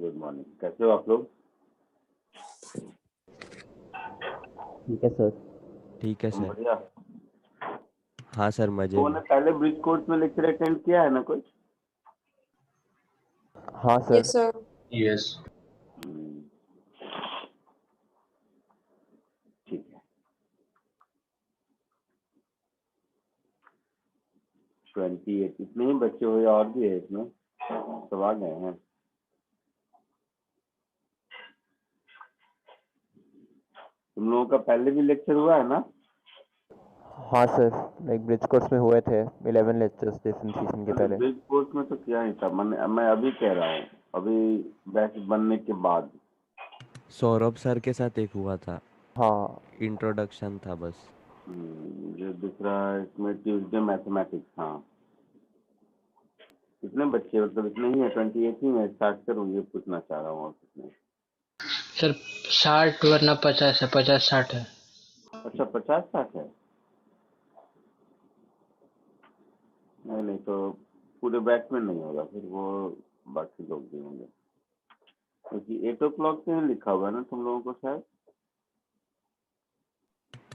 Good morning, कैसे हो आप लोग? ठीक है सर। ठीक है तुम सर। बढ़िया? हाँ सर, मजे तो में। ने पहले ब्रिज कोर्स में लेक्चर अटेंड किया है ना कुछ? हाँ सर। Yes, sir. Yes. हम्म, ठीक है। 28 इतने ही बच्चे हुए, और भी है इसमें, सब आ गए हैं। तुम लोगों का पहले भी लेक्चर हुआ है ना? हाँ सर, लाइक ब्रिज कोर्स में हुए थे 11 लेक्चर्स डिफरेंट सीजन के पहले। ब्रिज कोर्स में तो किया ही था, मैं अभी कह रहा हूँ, अभी बैच बनने के बाद। सौरभ सर के साथ एक हुआ था, हाँ इंट्रोडक्शन था बस। जो दूसरा इसमें ट्यूसडे मैथमेटिक्स। हाँ, कितने बच्चे, मतलब इतने ही है? 28 ही है। स्टार्ट करूँ, ये पूछना चाह रहा हूँ। और कितने? सर 60 वरना 50 है, 50-60 है। अच्छा, 50-60 है। नहीं तो पूरे बैच में नहीं होगा, फिर वो बाकी लोग भी होंगे, क्योंकि 8 o'clock से ही लिखा हुआ है ना तुम लोगों को शायद।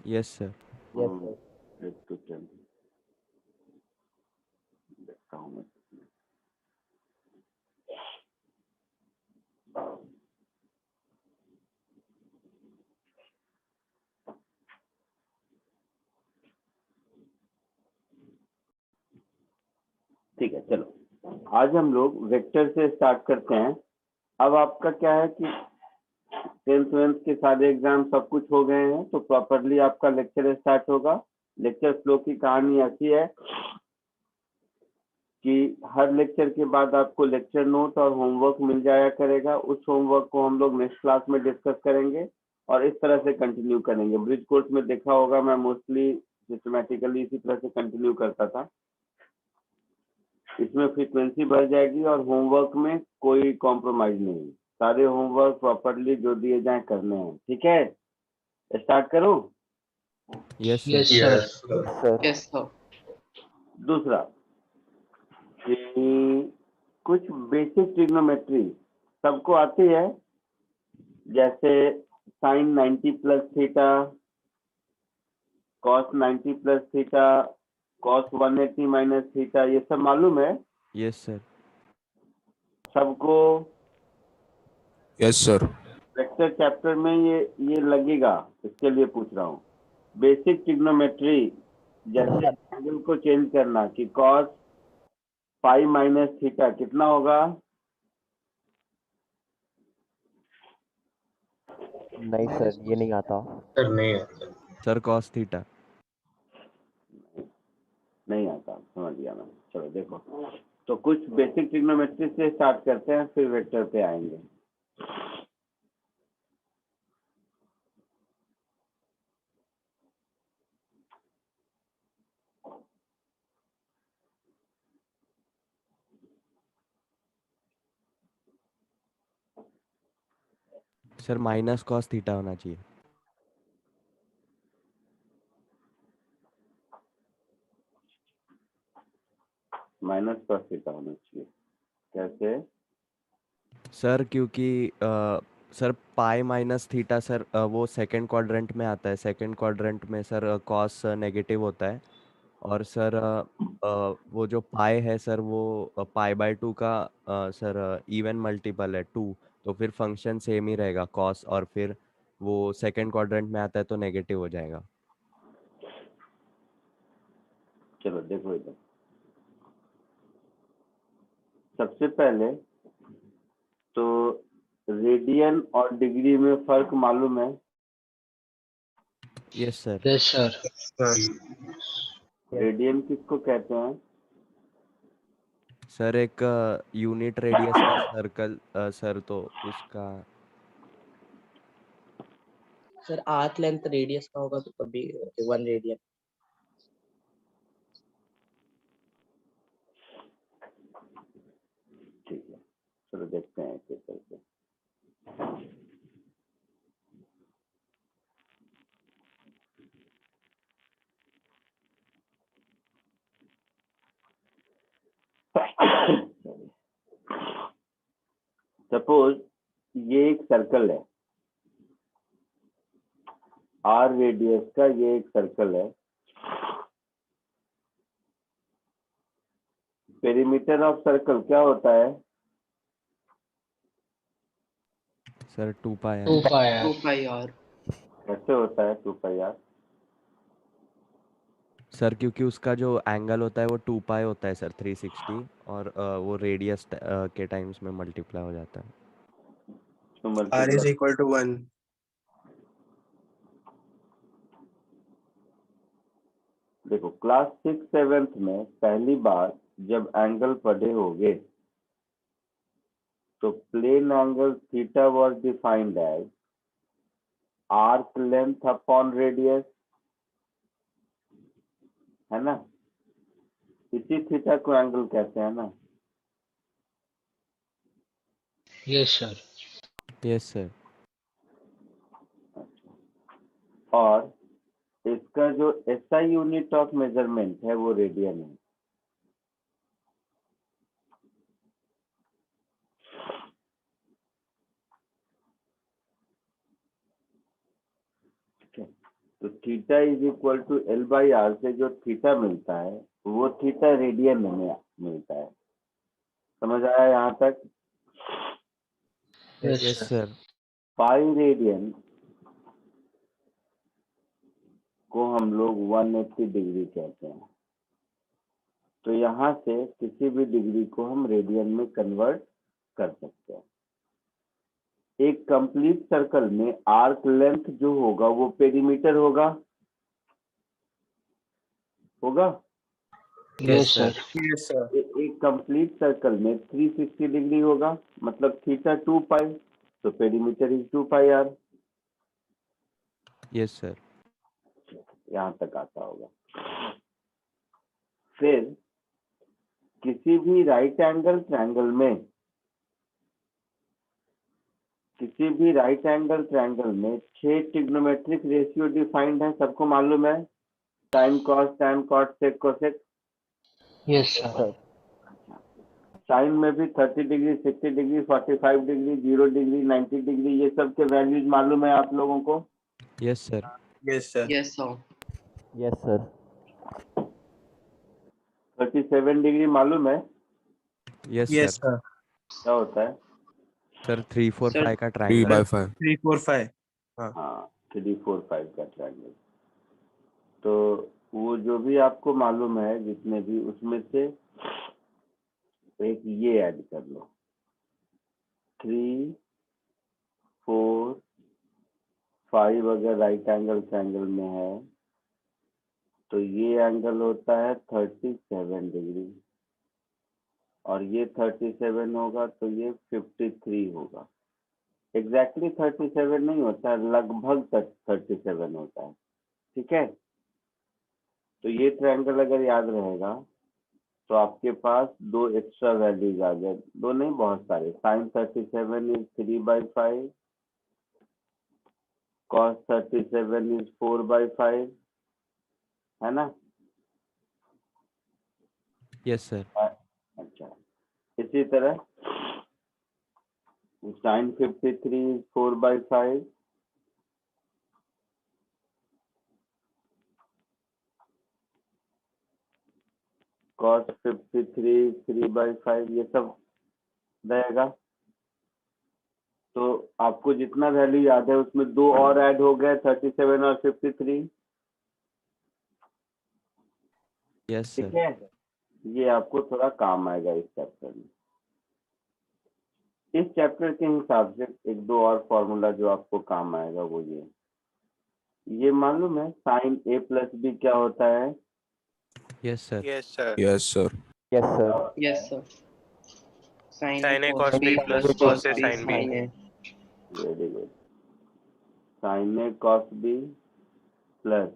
Yes sir. Yes sir. 8 to 10 देखता हूँ मैं। ठीक है, चलो आज हम लोग वेक्टर से स्टार्ट करते हैं। अब आपका क्या है कि 10th के सारे एग्जाम सब कुछ हो गए हैं, तो प्रॉपरली आपका लेक्चर स्टार्ट होगा। लेक्चर फ्लो की कहानी ऐसी है कि हर लेक्चर के बाद आपको लेक्चर नोट और होमवर्क मिल जाया करेगा। उस होमवर्क को हम लोग नेक्स्ट क्लास में डिस्कस करेंगे और इस तरह से कंटिन्यू करेंगे। ब्रिज कोर्स में देखा होगा, मैं मोस्टली सिस्टमेटिकली इसी तरह से कंटिन्यू करता था। इसमें फ्रीक्वेंसी बढ़ जाएगी और होमवर्क में कोई कॉम्प्रोमाइज नहीं। सारे होमवर्क प्रॉपरली जो दिए जाए करने हैं। ठीक है, स्टार्ट करूं? Yes sir. Yes sir. Sir Yes, sir. दूसरा कि कुछ बेसिक ट्रिग्नोमेट्री सबको आती है, जैसे sine 90 plus theta, cos 90 plus theta, cos 180 minus theta, ये सब मालूम है यस सर। सबको? Yes sir. वेक्टर चैप्टर में ये लगेगा, इसके लिए पूछ रहा हूँ। बेसिक ट्रिग्नोमेट्री, जैसे एंगल को चेंज करना कि कॉस फाइव माइनस थीटा कितना होगा? नहीं सर, ये नहीं आता। सर नहीं आता। Sir cos theta. नहीं आता, समझ गया मैं। चलो देखो, तो कुछ बेसिक ट्रिग्नोमेट्री से स्टार्ट करते हैं, फिर वेक्टर पे आएंगे। सर माइनस कॉस थीटा होना चाहिए। माइनस कॉस थीटा होना चाहिए, कैसे? सर क्योंकि सर पाई माइनस थीटा सर वो सेकंड क्वाड्रेंट में आता है। सेकंड क्वाड्रेंट में सर कॉस नेगेटिव होता है। और सर वो जो पाई है सर, वो पाई/2 का सर इवन मल्टीपल है 2। तो फिर फंक्शन सेम ही रहेगा कॉस, और फिर वो सेकंड क्वाड्रेंट में आता है तो नेगेटिव हो जाएगा। चलो देखो इधर, सबसे पहले तो रेडियन और डिग्री में फर्क मालूम है? Yes sir. Yes sir. Radian किसको कहते हैं? सर एक यूनिट रेडियस का सर्कल सर, तो उसका सर आर्क लेंथ रेडियस का होगा तो कभी 1 रेडियन। ठीक है, चलो देखते हैं एक एक करके। सपोज ये एक सर्कल है, आर रेडियस का ये एक सर्कल है। पेरीमीटर ऑफ सर्कल क्या होता है? Sir 2 pi two R. Pi R. 2 pi r। कैसे होता है 2 पाई आर? सर क्योंकि उसका जो एंगल होता है वो 2 पाई होता है सर 360, और वो रेडियस के टाइम्स में मल्टीप्लाई हो जाता है। तो R is multiply, equal to 1. देखो क्लास 6th 7th में पहली बार जब एंगल पढ़े होगे तो plane angle theta was defined as arc length upon radius, है ना? इसी थीटा को एंगल कहते हैं ना। Yes sir. Yes sir. और इसका जो एसआई यूनिट ऑफ मेजरमेंट है वो रेडियन है। तो theta is equal to L by R से जो थीटा मिलता है वो थीटा रेडियन में मिलता है। समझ आया यहाँ तक? Yes yes sir. Sir. Pi radian को हम लोग 180 डिग्री कहते हैं। तो यहाँ से किसी भी डिग्री को हम रेडियन में कन्वर्ट कर सकते हैं। एक कंप्लीट सर्कल में आर्क लेंथ जो होगा वो पेरीमीटर होगा, होगा? Yes sir. Yes, sir. एक कंप्लीट सर्कल में 360 डिग्री होगा, मतलब थीटा 2 पाई, तो perimeter is 2 pi R. Yes sir. यहाँ तक आता होगा। फिर किसी भी राइट एंगल ट्रायंगल में, किसी भी राइट एंगल ट्रायंगल में 6 ट्रिग्नोमेट्रिक रेशियो डिफाइंड है, सबको मालूम है? Sine cos tan cot sec cosec. Yes sir. Sir sine में भी 30 degree, 60 degree, 45 degree, 0 degree, 90 degree, ये सब के वैल्यूज मालूम है आप लोगों को? Yes sir. Yes, sir. Yes sir। Yes sir 37 degree मालूम है यस Yes, सर। sir. क्या होता है? सर 3 4 Sir, 5 का 3 ट्रायंगल by है। 5. 3, 4, 5. हाँ 3 4 5 का ट्रायंगल। तो वो जो भी आपको मालूम है जितने भी, उसमें से एक ये ऐड कर लो। 3 4 5 अगर राइट एंगल ट्रायंगल में है तो ये एंगल होता है 37 डिग्री, और ये 37 होगा तो ये 53 होगा। एग्जैक्टली 37 नहीं होता है, लगभग 37 होता है। ठीक है? तो ये ट्रायंगल अगर याद रहेगा तो आपके पास दो एक्स्ट्रा वैल्यूज आ गए, दो नहीं बहुत सारे। साइन 37 इज 3/5, कॉस 37 इज 4/5, है ना? Yes sir. अच्छा, इसी तरह साइन 53 इज 4/5, कॉस 53 इज 3/5, ये सब रहेगा। तो आपको जितना वैल्यू याद है उसमें दो और ऐड हो गए, 37 और 53। यस ठीक सर। है? ये आपको थोड़ा काम आएगा इस चैप्टर में। इस चैप्टर के हिसाब से एक दो और फॉर्मूला जो आपको काम आएगा वो ये मालूम है साइन a प्लस बी क्या होता है? Yes sir. Yes, sir. Yes, sir. Yes sir Yes sir। Sin Sin A A cos cos B B plus plus cos cos A B sin B. sin A। Very good. Sine a cos b plus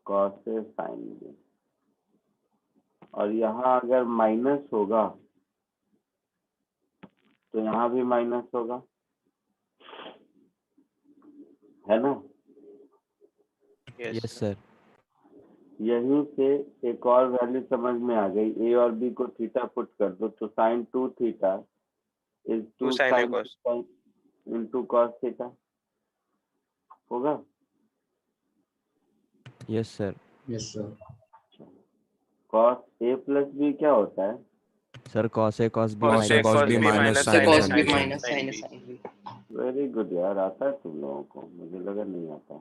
cos a sin b, और यहाँ अगर minus होगा तो यहाँ भी minus होगा, है ना? Yes, yes sir. सर। यहीं से एक और वैल्यू समझ में आ गई। ए और बी को थीटा पुट कर दो तो sine 2 theta is 2 2 sin A sin cos. Theta into cos theta होगा। Yes sir. Yes, sir. cos A plus B क्या होता है? Sir cos A cos B Cos A minus cos cos B B minus minus Sir, sin A cos sin B A sin minus sin sin A B. sin B. Very good यार, आता है तुम लोगों को, मुझे लगा नहीं आता।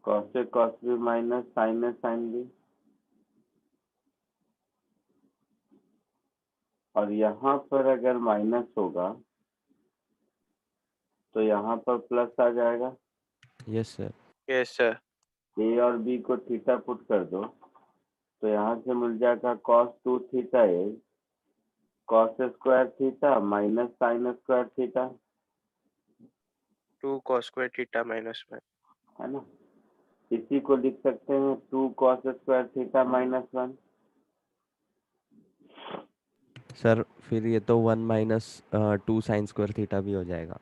cos A cos B minus sin A sin B, और यहाँ पर अगर माइनस होगा तो यहाँ पर प्लस आ जाएगा। Yes sir. Yes, sir. A और B को थीटा पुट कर दो तो यहाँ से मिल जाएगा cos 2 theta is cos square theta minus sin square theta, 2 cos square theta minus 1. है ना। इसी को लिख सकते हैं 2 cos square theta minus 1। Sir फिर ये तो 1 माइनस 2 साइन स्क्वायर थीटा भी हो जाएगा।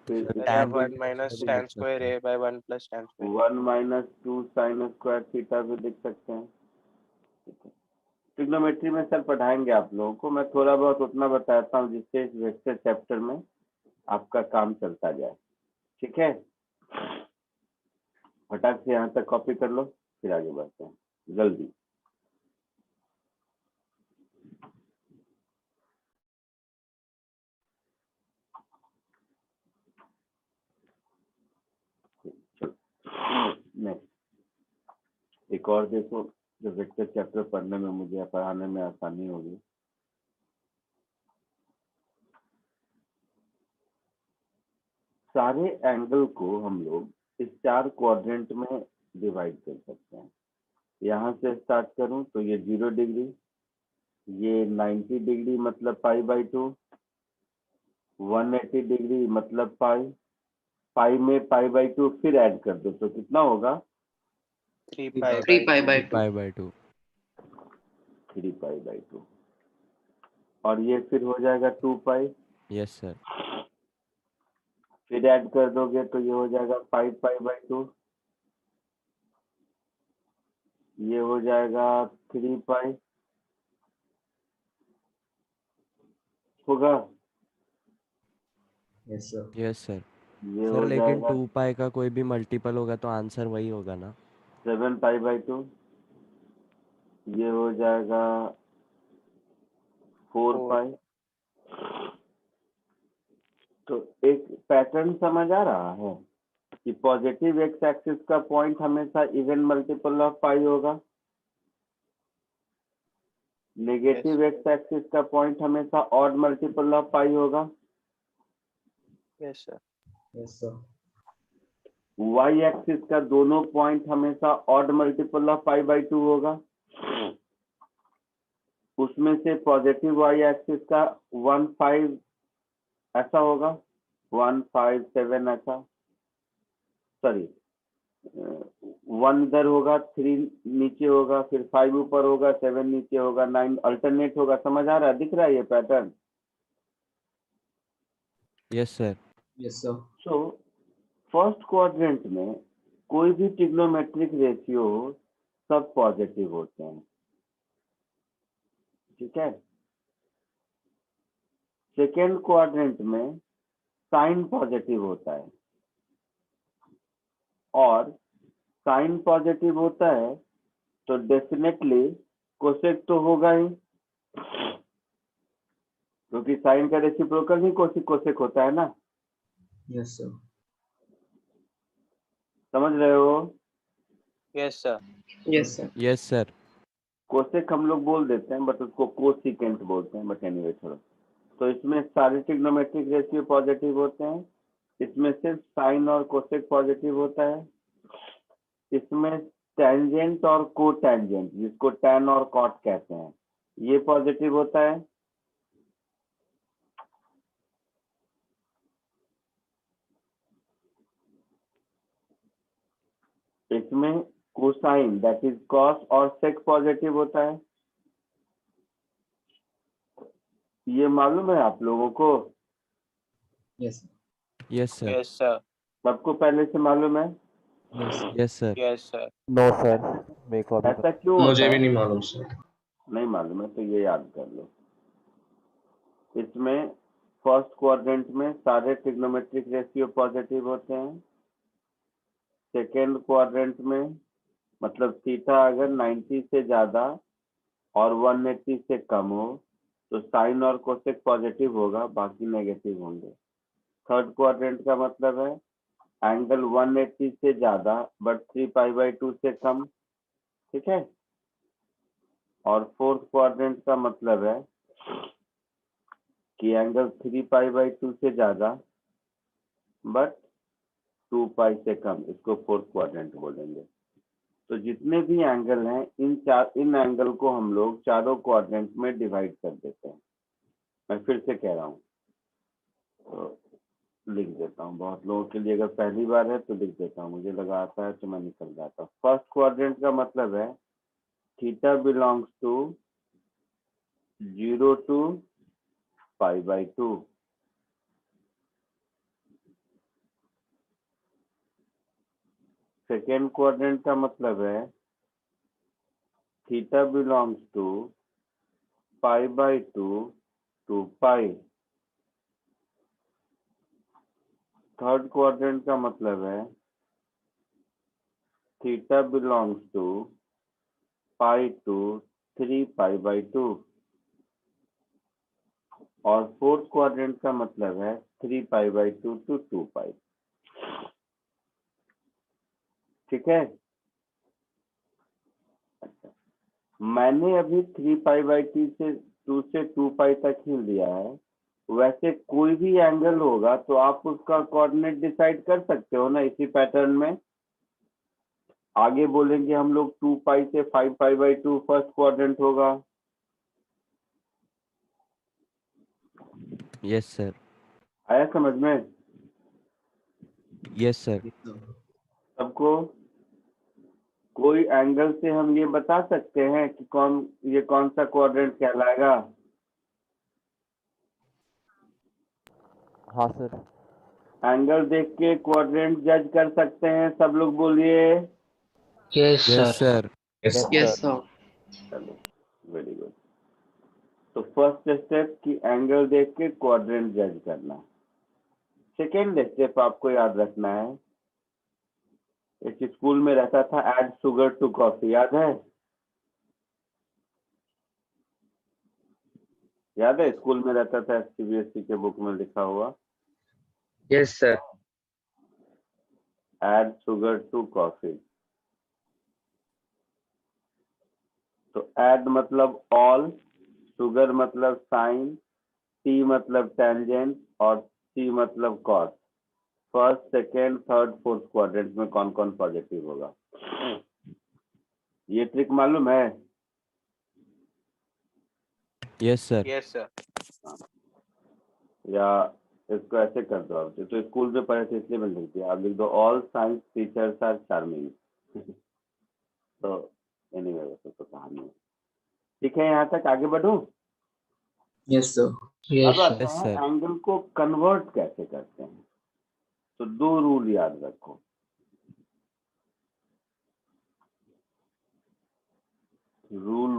फिर sir Then tan you have 1 2 minus भी tan लिख square सकते हैं। A by 1 plus tan square. 1 minus 2 sine square theta भी लिख सकते हैं। ट्रिग्नोमेट्री में सर पढ़ाएंगे आप लोगों को, मैं थोड़ा बहुत उतना बताता हूँ जिससे इस वेक्टर चैप्टर में आपका काम चलता जाए, ठीक है। फटाक से यहाँ तक कॉपी कर लो, फिर आगे बढ़ते हैं जल्दी। नेक्स्ट एक और देखो, जो वेक्टर चैप्टर पढ़ने में मुझे पढ़ाने में आसानी होगी। सारे एंगल को हम लोग इस 4 क्वाड्रेंट में डिवाइड कर सकते हैं। यहाँ से स्टार्ट करूं तो ये 0 डिग्री, ये 90 डिग्री मतलब पाई बाई 2, 180 डिग्री मतलब पाई, पाई में पाई बाई 2 फिर ऐड कर दो तो कितना होगा? 3 pi 3 pi by by 2. Pi by 2। 3 pi by 2, और ये फिर हो जाएगा 2 पाई, यस सर। फिर ऐड कर दोगे तो ये हो जाएगा 5 पाई बाई 2, ये हो जाएगा 3 पाई होगा। Yes, sir. Yes sir. ये सर हो लेकिन जाएगा 2 पाई का कोई भी मल्टीपल होगा तो आंसर वही होगा ना। 7 पाई बाई 2, ये हो जाएगा 4 4. पाई। तो एक पैटर्न समझ आ रहा है कि पॉजिटिव एक्स एक्सिस का पॉइंट हमेशा इवन मल्टीपल ऑफ पाई होगा, नेगेटिव एक्स एक्सिस का पॉइंट हमेशा ऑड मल्टीपल ऑफ पाई होगा, Yes, sir. Yes, sir. Y axis का दोनों पॉइंट हमेशा odd multiple of pi by 2 होगा। उसमें से पॉजिटिव वाई एक्सिस का 1 5 ऐसा होगा, 1 5 7 ऐसा, सॉरी 1 इधर होगा, 3 नीचे होगा, फिर 5 ऊपर होगा, 7 नीचे होगा, 9 अल्टरनेट होगा। समझ आ रहा है, दिख रहा है ये pattern? Yes sir. Yes, sir. So first quadrant में कोई भी ट्रिग्नोमेट्रिक रेशियो सब पॉजिटिव होते हैं, ठीक है। सेकेंड क्वाड्रेंट में साइन पॉजिटिव होता है, और साइन पॉजिटिव होता है तो डेफिनेटली कोसेक तो होगा ही, क्योंकि साइन का रेसिप्रोकल ही कोसेक होता है ना। Yes, sir. समझ रहे हो? Yes, sir. Yes, sir. Yes sir. Cosec हम लोग बोल देते हैं बट उसको कोसिकेंट बोलते हैं, बट एनीवे छोड़ो। तो इसमें सारे ट्रिग्नोमेट्रिक रेशियो पॉजिटिव होते हैं, इसमें सिर्फ साइन और कोसेक पॉजिटिव होता है। इसमें टेंजेंट और को टेंजेंट, जिसको टैन और कॉट कहते हैं, ये पॉजिटिव होता है। इसमें कोसाइन दैट इज कॉस और सेक पॉजिटिव होता है। ये मालूम है आप लोगों को? Yes, sir. Yes sir. Yes, sir. सबको पहले से मालूम है? Yes, sir. Yes sir. Yes, sir. No sir, मेरे को अभी ऐसा क्यों होता मुझे भी है? नहीं मालूम, sir. नहीं मालूम है तो ये याद कर लो। इसमें फर्स्ट क्वाड्रेंट में सारे ट्रिग्नोमेट्रिक रेशियो पॉजिटिव होते हैं। सेकेंड क्वाड्रेंट में मतलब थीटा अगर 90 से ज्यादा और 180 से कम हो तो साइन और कोसेक पॉजिटिव होगा, बाकी नेगेटिव होंगे। थर्ड क्वाड्रेंट का मतलब है एंगल 180 से ज्यादा बट 3π/2 से कम, ठीक है। और फोर्थ क्वाड्रेंट का मतलब है कि एंगल 3π/2 से ज्यादा बट 2π से कम, इसको फोर्थ क्वाड्रेंट बोलेंगे। तो जितने भी एंगल हैं इन एंगल को हम लोग चारों क्वाड्रेंट में डिवाइड कर देते हैं। मैं फिर से कह रहा हूँ, तो लिख देता हूँ। बहुत लोगों के लिए अगर पहली बार है तो लिख देता हूँ, मुझे लगा आता है तो मैं निकल जाता हूँ। फर्स्ट क्वाड्रेंट का मतलब है theta belongs to 0 to π/2। Second quadrant का मतलब है theta belongs to π/2 to π। Third quadrant का मतलब है थीटा बिलोंग्स टू π to 3π/2। और फोर्थ क्वाड्रेंट का मतलब है 3π/2 to 2π। ठीक है। मैंने अभी 3π/2 से 2π तक ही लिया है। वैसे कोई भी एंगल होगा तो आप उसका कोऑर्डिनेट डिसाइड कर सकते हो ना इसी पैटर्न में। आगे बोलेंगे हम लोग 2π से 5π/2 फर्स्ट क्वाड्रेंट होगा। Yes sir. आया समझ में यस सर। सबको? कोई एंगल से हम ये बता सकते हैं कि कौन सा क्वाड्रेंट कहलाएगा? हाँ सर। एंगल देख के क्वाड्रेंट जज कर सकते हैं, सब लोग बोलिए। Yes yes sir. Sir. Yes, sir. चलो, वेरी गुड। तो फर्स्ट स्टेप कि एंगल देख के क्वाड्रेंट जज करना। सेकेंड स्टेप आपको याद रखना है, एक स्कूल में रहता था ऐड शुगर टू कॉफी, याद है? याद है स्कूल में रहता था, सीबीएसई के बुक में लिखा हुआ yes sir. Add sugar to coffee. तो ऐड मतलब ऑल, शुगर मतलब साइन, टी मतलब टेंजेंट और सी मतलब cos. First second third fourth quadrant में कौन कौन पॉजिटिव होगा, ये ट्रिक मालूम है? Yes sir. Yes, sir. या इसको ऐसे कर दो आप, तो स्कूल में पढ़े थे इसलिए मैंने लिख दिया, आप लिख दो all science teachers are charming. तो एनीवे वैसे तो कहानी है। ठीक है, यहाँ तक आगे बढ़ूं? Yes, sir. यस अब आता Yes, है sir. एंगल को कन्वर्ट कैसे करते हैं। तो दो रूल याद रखो। रूल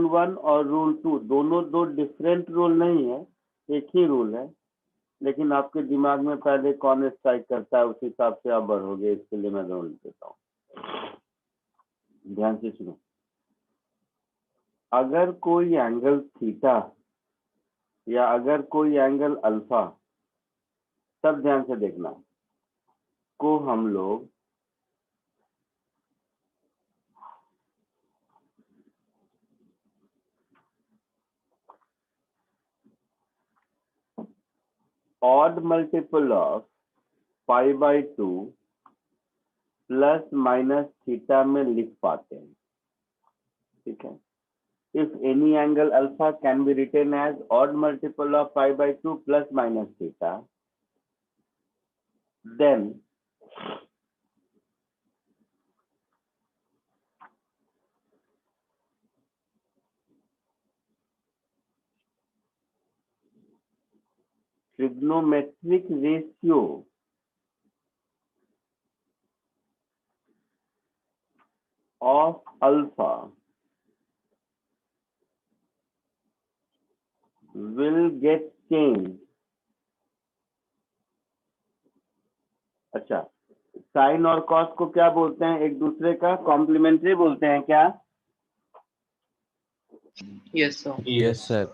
वन और रूल टू दोनों दो डिफरेंट रूल नहीं है, एक ही रूल है, लेकिन आपके दिमाग में पहले कौन स्ट्राइक करता है उस हिसाब से आप बढ़ोगे, इसके लिए मैं रूल देता हूँ। ध्यान से सुनो। अगर कोई एंगल थीटा या अगर कोई एंगल अल्फा, सब ध्यान से देखना, को हम लोग odd multiple of π/2 plus minus theta में लिख पाते हैं। ठीक है। If any angle alpha can be written as odd multiple of π/2 plus minus theta, then trigonometric ratio of alpha will get changed. अच्छा, साइन और कॉस को क्या बोलते हैं? एक दूसरे का कॉम्प्लीमेंट्री बोलते हैं क्या? Yes, sir. Yes sir.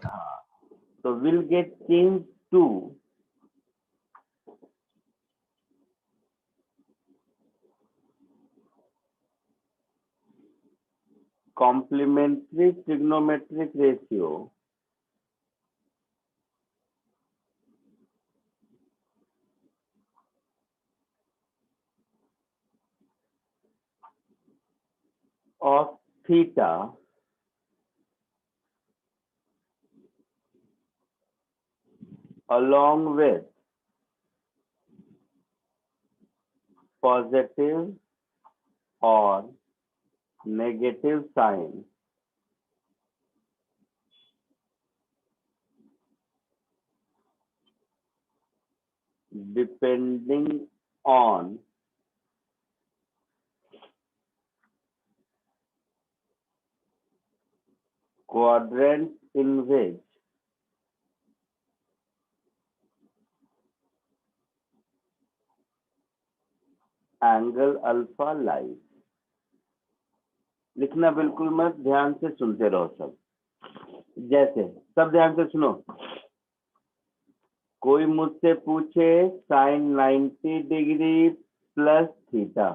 तो will get changed to complementary trigonometric ratio of theta along with positive or negative sign depending on quadrant in which angle alpha lies. लिखना बिल्कुल मत, ध्यान से सुनते रहो सब। जैसे सब ध्यान से सुनो। कोई मुझसे पूछे साइन 90 डिग्री प्लस थीटा,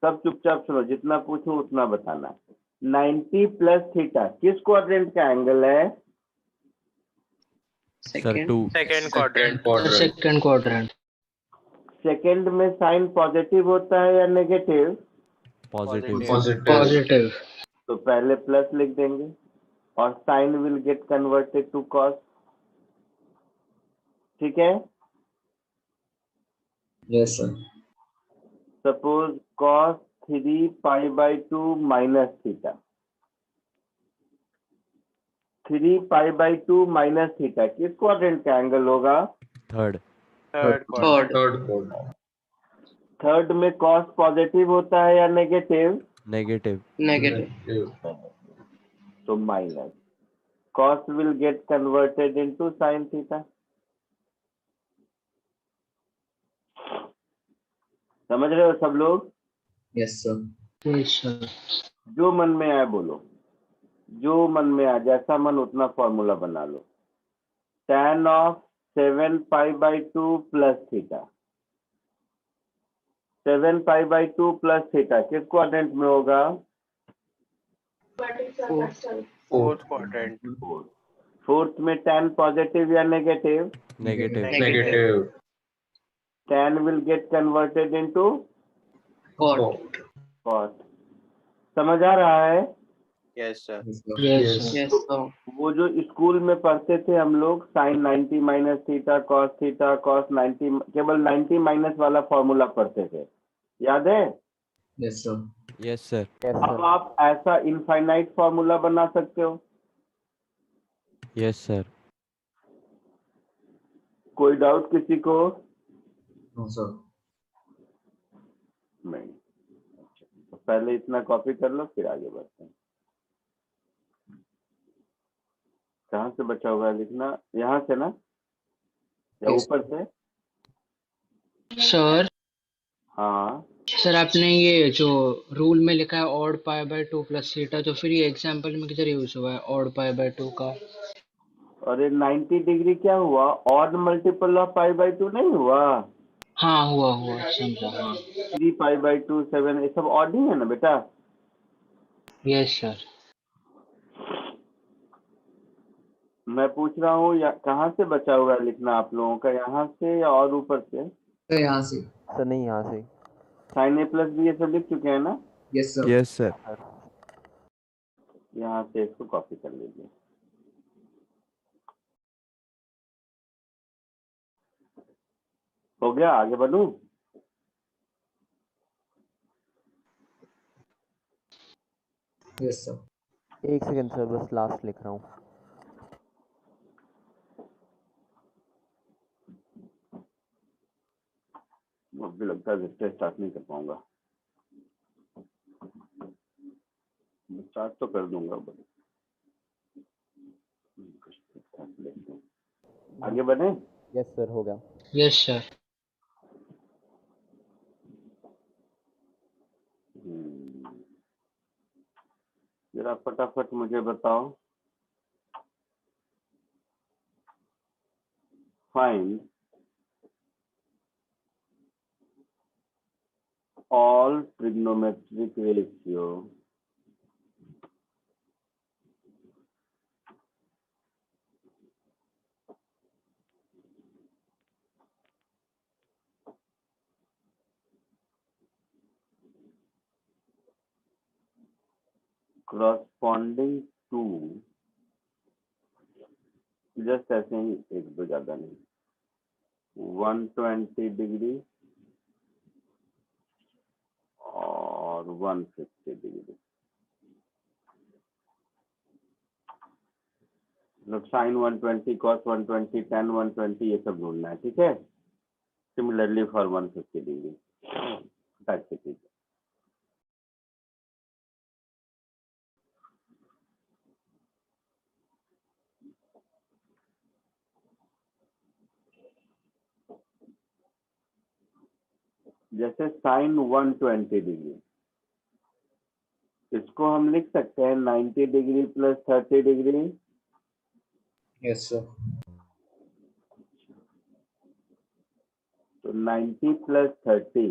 सब चुपचाप सुनो, जितना पूछूं उतना बताना। 90 प्लस थीटा किस क्वाड्रेंट का एंगल है? Sir Second. 2। Second quadrant. Second quadrant. Second में साइन पॉजिटिव होता है या नेगेटिव? पॉजिटिव। पॉजिटिव। तो पहले प्लस लिख देंगे और sine will get converted to cos. ठीक है? Yes, sir. Suppose cos 3 pi by 2 minus theta, 3 pi by 2 minus theta किस क्वाड्रेंट का एंगल होगा? Third. Third quadrant. Third. Third में कॉस पॉजिटिव होता है या नेगेटिव? नेगेटिव। Negative. तो minus cos will get converted into sine theta. समझ रहे हो सब लोग? Yes, sir. Yes sir. जो मन में आए बोलो, जो मन में आए, जैसा मन उतना फॉर्मूला बना लो। tan of 7 pi by 2 plus theta, 7 pi by 2 plus theta किस क्वाड्रेंट में होगा? Fourth quadrant. फोर्थ में tan पॉजिटिव या negative? Negative. Negative. tan will get converted into Cot. cos। समझ आ रहा है? Yes, sir. Yes sir. Yes, sir. वो जो स्कूल में पढ़ते थे हम लोग, साइन 90 माइनस थीटा कॉस 90, केवल 90 माइनस वाला फॉर्मूला पढ़ते थे, याद है? Yes, sir. Yes sir. Yes अब सर। आप ऐसा इनफाइनाइट फॉर्मूला बना सकते हो। Yes sir. कोई डाउट किसी को? No, sir. नहीं। तो पहले इतना कॉपी कर लो, फिर आगे बढ़ते हैं। कहाँ से बचा हुआ है लिखना? यहाँ से ना, या Yes. ऊपर से? सर हाँ, सर आपने ये जो रूल में लिखा है odd pi by 2 plus theta, तो फिर ये एग्जांपल में किधर यूज हुआ है ऑड पाई बाय 2 का? और ये 90 डिग्री क्या हुआ? Odd multiple of pi by 2 नहीं हुआ? हाँ हुआ समझा। हाँ 3 पाई बाई 2 7, ये सब ऑड ही है ना बेटा? Yes sir. मैं पूछ रहा हूँ कहाँ से बचा हुआ है लिखना आप लोगों का? यहाँ से या और ऊपर से? Sir, यहाँ से। सर नहीं, यहाँ से। साइन ए प्लस बी ये सब लिख चुके हैं ना? Yes, sir. Yes sir. यहाँ से इसको कॉपी कर लीजिए। हो गया? आगे बढ़ूं? Yes, sir. एक सेकंड सर, बस लास्ट लिख रहा हूँ। मुझे लगता है स्टार्ट नहीं कर पाऊंगा। स्टार्ट तो कर दूंगा बस। आगे बढ़े। यस सर, हो गया। Yes sir. जरा फटाफट मुझे बताओ, find all trigonometric ratio corresponding to, just ऐसे ही, एक दो ज्यादा नहीं, 120 डिग्री और 150 डिग्री। मतलब साइन 120, कॉस 120, tan 120, ये सब ढूंढना है, ठीक है। सिमिलरली फॉर 150 डिग्री टाइप से कीजिए। जैसे साइन 120 डिग्री, इसको हम लिख सकते हैं 90 degree plus 30 degree. Yes, sir. तो 90 प्लस 30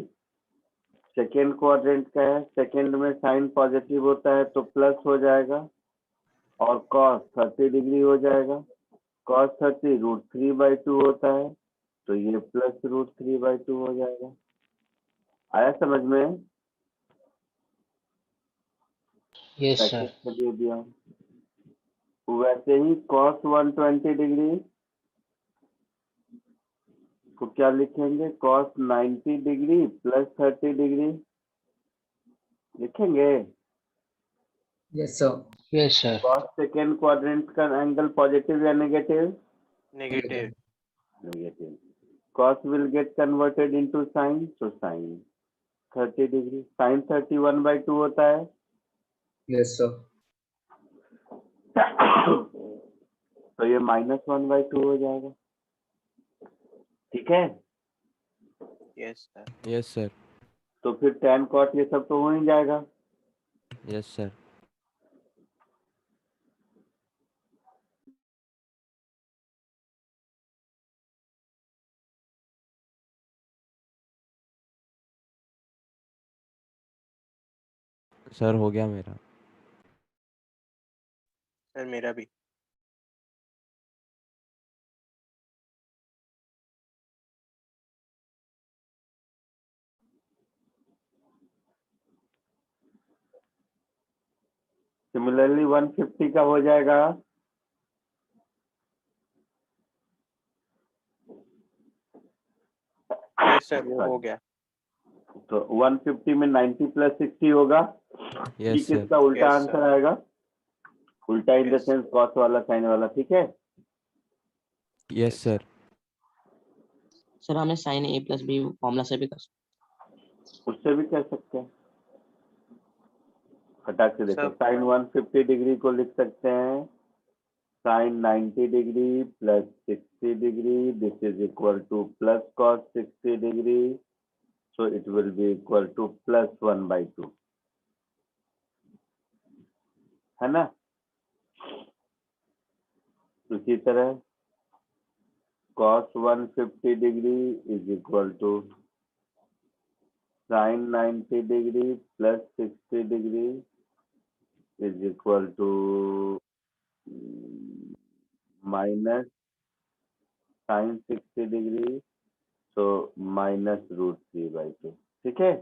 सेकेंड क्वाड्रेंट का है, सेकेंड में साइन पॉजिटिव होता है तो प्लस हो जाएगा, और कॉस 30 डिग्री हो जाएगा। कॉस 30 √3/2 होता है, तो ये प्लस √3/2 हो जाएगा। आया समझ में? Yes package sir. दे दिया। वैसे ही कॉस 120 डिग्री को क्या लिखेंगे? कॉस 90 डिग्री प्लस 30 डिग्री लिखेंगे। Yes, sir. Yes sir. Cos second quadrant का एंगल पॉजिटिव या negative? Negative. Negative. Cos will get converted into sign, तो साइन 30 डिग्री। साइन 31/2 होता है। Yes, sir. तो ये -1/2 हो जाएगा, ठीक है। Yes, sir. Yes sir. तो फिर tan cot ये सब तो हो ही जाएगा। Yes sir. सर हो गया मेरा। Sir, मेरा भी। सिमिलरली 150 का हो जाएगा। Yes, sir, वो हो गया। तो 150 में 90 प्लस 60 होगा। ये यस सर। किसका उल्टा Yes, आंसर sir. आएगा? उल्टा in the Yes. Sense cos वाला साइन वाला, ठीक है। Yes sir. सर हमें साइन ए प्लस बी फॉर्मूला से भी कर सकते उससे भी कर सकते हैं। फटाक से देखो, सब साइन 150 डिग्री को लिख सकते हैं sine 90 degree plus 60 degree, this is equal to plus cos 60 degree, so it will be equal to plus 1/2, है ना। उसी तरह cos 150 degree is equal to sine 90 degree plus 60 degree is equal to minus sine 60 degree, तो -√3/2, ठीक है।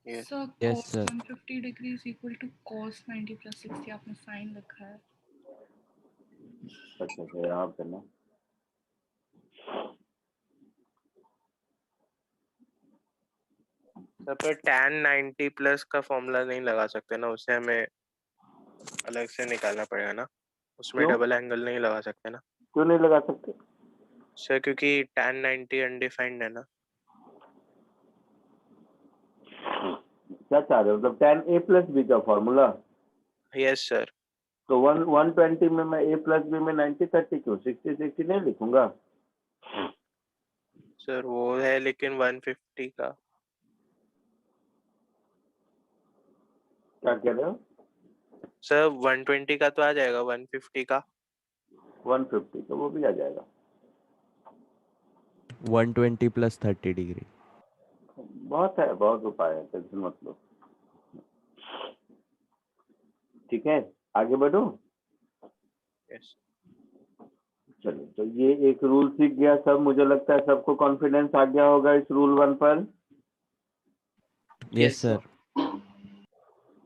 Yes. Sir Yes, cos sir. 150 degree is equal to cos 90 plus 60 आपने sign लिखा है। अच्छा अच्छा, यहाँ पे ना सर पर tan 90 प्लस का फॉर्मूला नहीं लगा सकते ना, उसे हमें अलग से निकालना पड़ेगा ना। उसमें क्यों? डबल एंगल नहीं लगा सकते ना क्यों नहीं लगा सकते? सर, क्योंकि tan 90 अनडिफाइंड है ना। क्या चाह रहे हो? मतलब tan a प्लस बी का फॉर्मूला? Yes sir. तो 120 में मैं a प्लस बी में 90 30 क्यों 60 60 नहीं लिखूंगा? सर वो है लेकिन 150 का। क्या कह रहे हो? सर 120 का तो आ जाएगा, 150 का। 150 तो वो भी आ जाएगा। 120 प्लस 30 डिग्री। बहुत है, बहुत उपाय है, टेंशन मत लो। ठीक है, आगे बढ़ो। यस चलो, तो ये एक रूल सीख गया सब। मुझे लगता है सबको कॉन्फिडेंस आ गया होगा इस रूल 1 पर। Yes sir.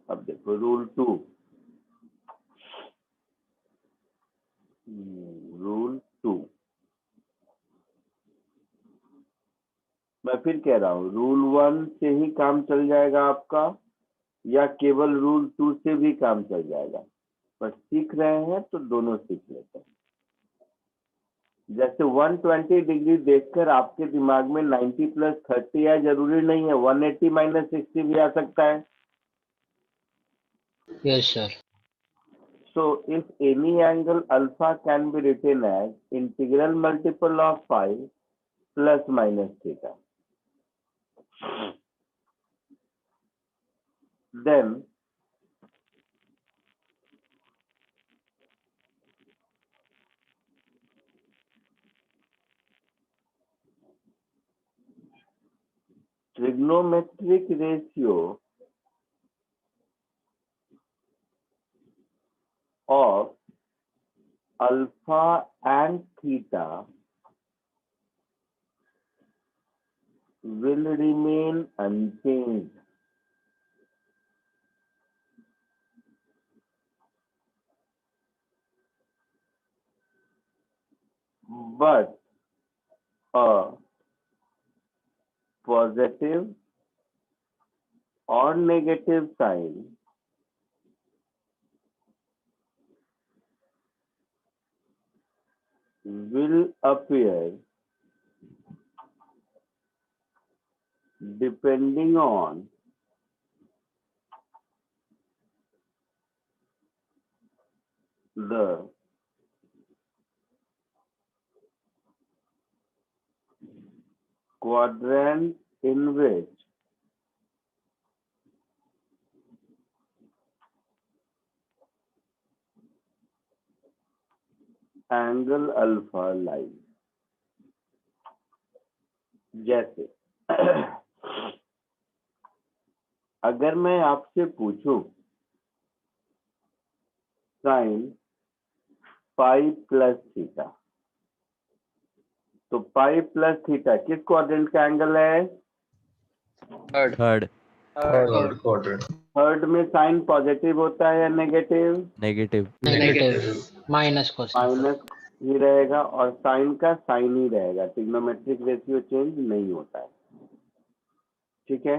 अब देखो रूल 2। रूल 2 मैं फिर कह रहा हूँ, रूल 1 से ही काम चल जाएगा आपका, या केवल रूल 2 से भी काम चल जाएगा? पर सीख रहे हैं तो दोनों सीख लेते हैं। जैसे 120 डिग्री देखकर आपके दिमाग में 90 प्लस 30 है, जरूरी नहीं है 180 माइनस 60 भी आ सकता है। Yes, sir. So if any angle alpha can be written as integral multiple of phi plus minus theta, then trigonometric ratio of alpha and theta will remain unchanged. But a positive or negative sign will appear depending on the quadrant in which angle alpha lies. जैसे अगर मैं आपसे पूछूं sine pi plus theta, तो pi plus theta किस quadrant का angle है? Third. Third. Third quadrant. Third में साइन पॉजिटिव होता है या negative? Negative. Negative. Minus cos. Minus ही रहेगा, और साइन का साइन ही रहेगा। ट्रिग्नोमेट्रिक रेशियो चेंज नहीं होता है। ठीक है,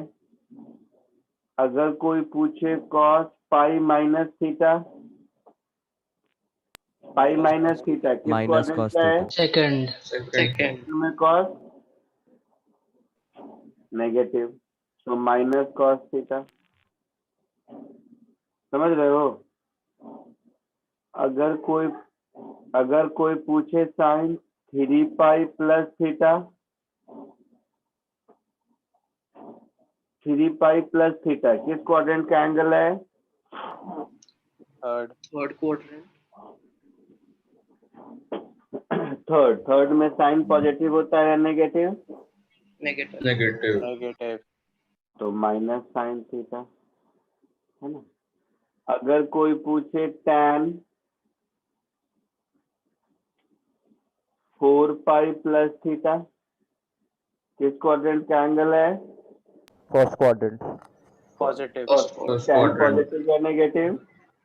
अगर कोई पूछे cos pi minus theta, pi minus theta किस माइनस क्वाड्रेंट कॉस का है? थीटा। Second. Second. में कॉस नेगेटिव, तो माइनस कॉस थीटा। समझ रहे हो? अगर कोई पूछे sine 3 pi plus theta, 3 pi plus theta किस क्वाड्रेंट का एंगल है? Third quadrant. थर्ड में साइन पॉजिटिव होता है या नेगेटिव? Negative. नेगेटिव। तो माइनस साइन थीटा, है ना। अगर कोई पूछे tan 4 पाई प्लस थीटा किस क्वाड्रेंट का एंगल है? First quadrant. Positive. First tan quadrant. Positive या नेगेटिव?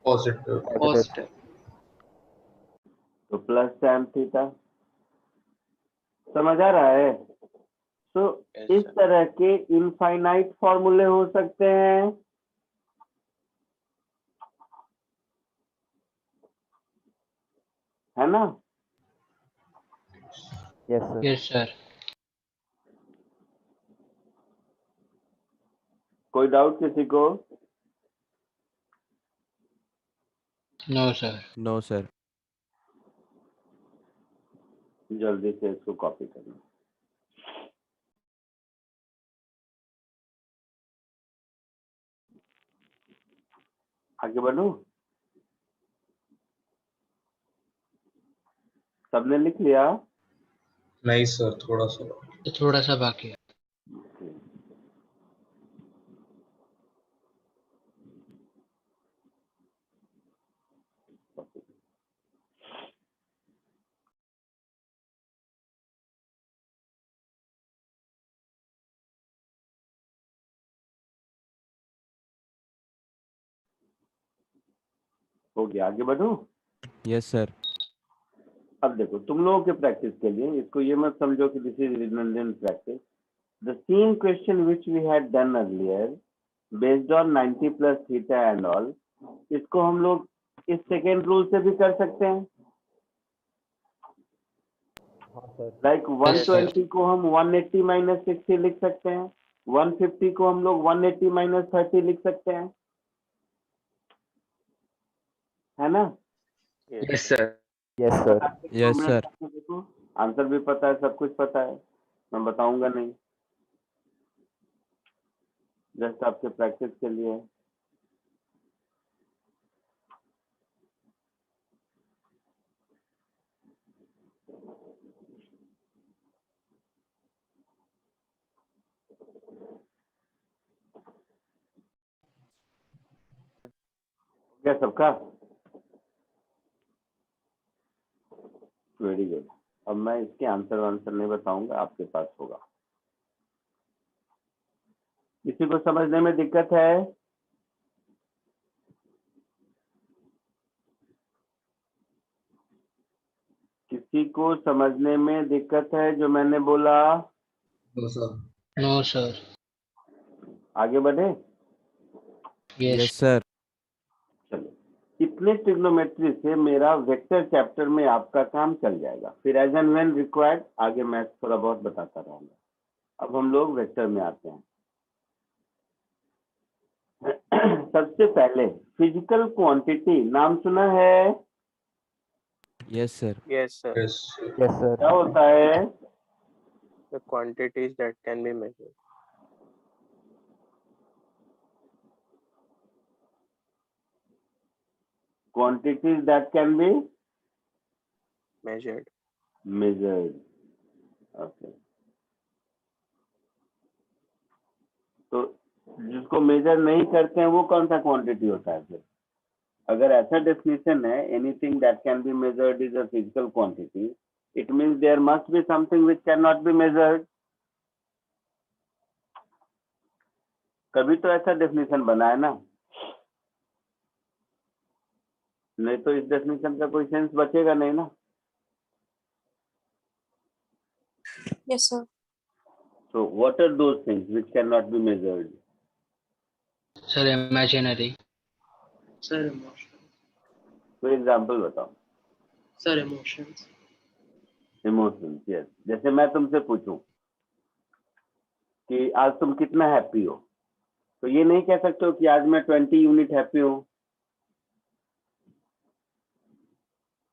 Positive. पॉजिटिव। तो प्लस tan थीटा। समझ आ रहा है? तो Yes, इस sir. तरह के इनफाइनाइट फॉर्मूले हो सकते हैं, है ना। Yes sir. Yes, sir. कोई डाउट किसी को? No sir. No sir. जल्दी से इसको कॉपी करना। आगे बढ़ो। सबने लिख लिया? नहीं सर, थोड़ा सा। थोड़ा सा बाकी है। हो गया, आगे बढ़ो। Yes sir. अब देखो, तुम लोगों के प्रैक्टिस के लिए इसको ये मत समझो कि this is redundant practice. The same question which we had done earlier based on 90 plus theta and all, इसको हम लोग इस सेकेंड रूल से भी कर सकते हैं। Like Yes, sir. 120 को हम 180 माइनस 60 लिख सकते हैं, 150 को हम लोग 180 माइनस 30 लिख सकते हैं, है ना? Yes, sir. Yes sir. Yes sir. देखो, आंसर भी पता है, सब कुछ पता है, मैं बताऊंगा नहीं, जस्ट आपके प्रैक्टिस के लिए। क्या सबका? Very good. अब मैं इसके आंसर नहीं बताऊंगा, आपके पास होगा। किसी को समझने में दिक्कत है? किसी को समझने में दिक्कत है जो मैंने बोला? No sir. No, sir. आगे बढ़े? Yes. Yes sir. चलो, इतने ट्रिग्नोमेट्री से मेरा वेक्टर चैप्टर में आपका काम चल जाएगा, फिर एज एंड व्हेन रिक्वायर्ड आगे मैं थोड़ा बहुत बताता रहूंगा। अब हम लोग वेक्टर में आते हैं। सबसे पहले फिजिकल क्वांटिटी नाम सुना है? Yes sir. Yes, sir. Yes yes sir. क्या होता है? The quantities that can be measured. Quantities that can be Measured. measured. Okay. तो जिसको मेजर नहीं करते हैं वो कौन सा क्वांटिटी होता है फिर? अगर ऐसा डेफिनेशन है, anything that can be measured is a physical quantity, it means there must be something which can not be measured. कभी तो ऐसा डेफिनेशन बना है ना, नहीं तो इस डेफिनेशन का कोई सेंस बचेगा नहीं ना। Yes, sir. So what are those things which cannot be measured? Sir, imaginary. Sir, emotion. कोई एग्जांपल बताओ। Sir, emotions. Emotions, yes. जैसे मैं तुमसे पूछूं कि आज तुम कितना हैप्पी हो, तो ये नहीं कह सकते हो कि आज मैं 20 यूनिट हैप्पी हूँ।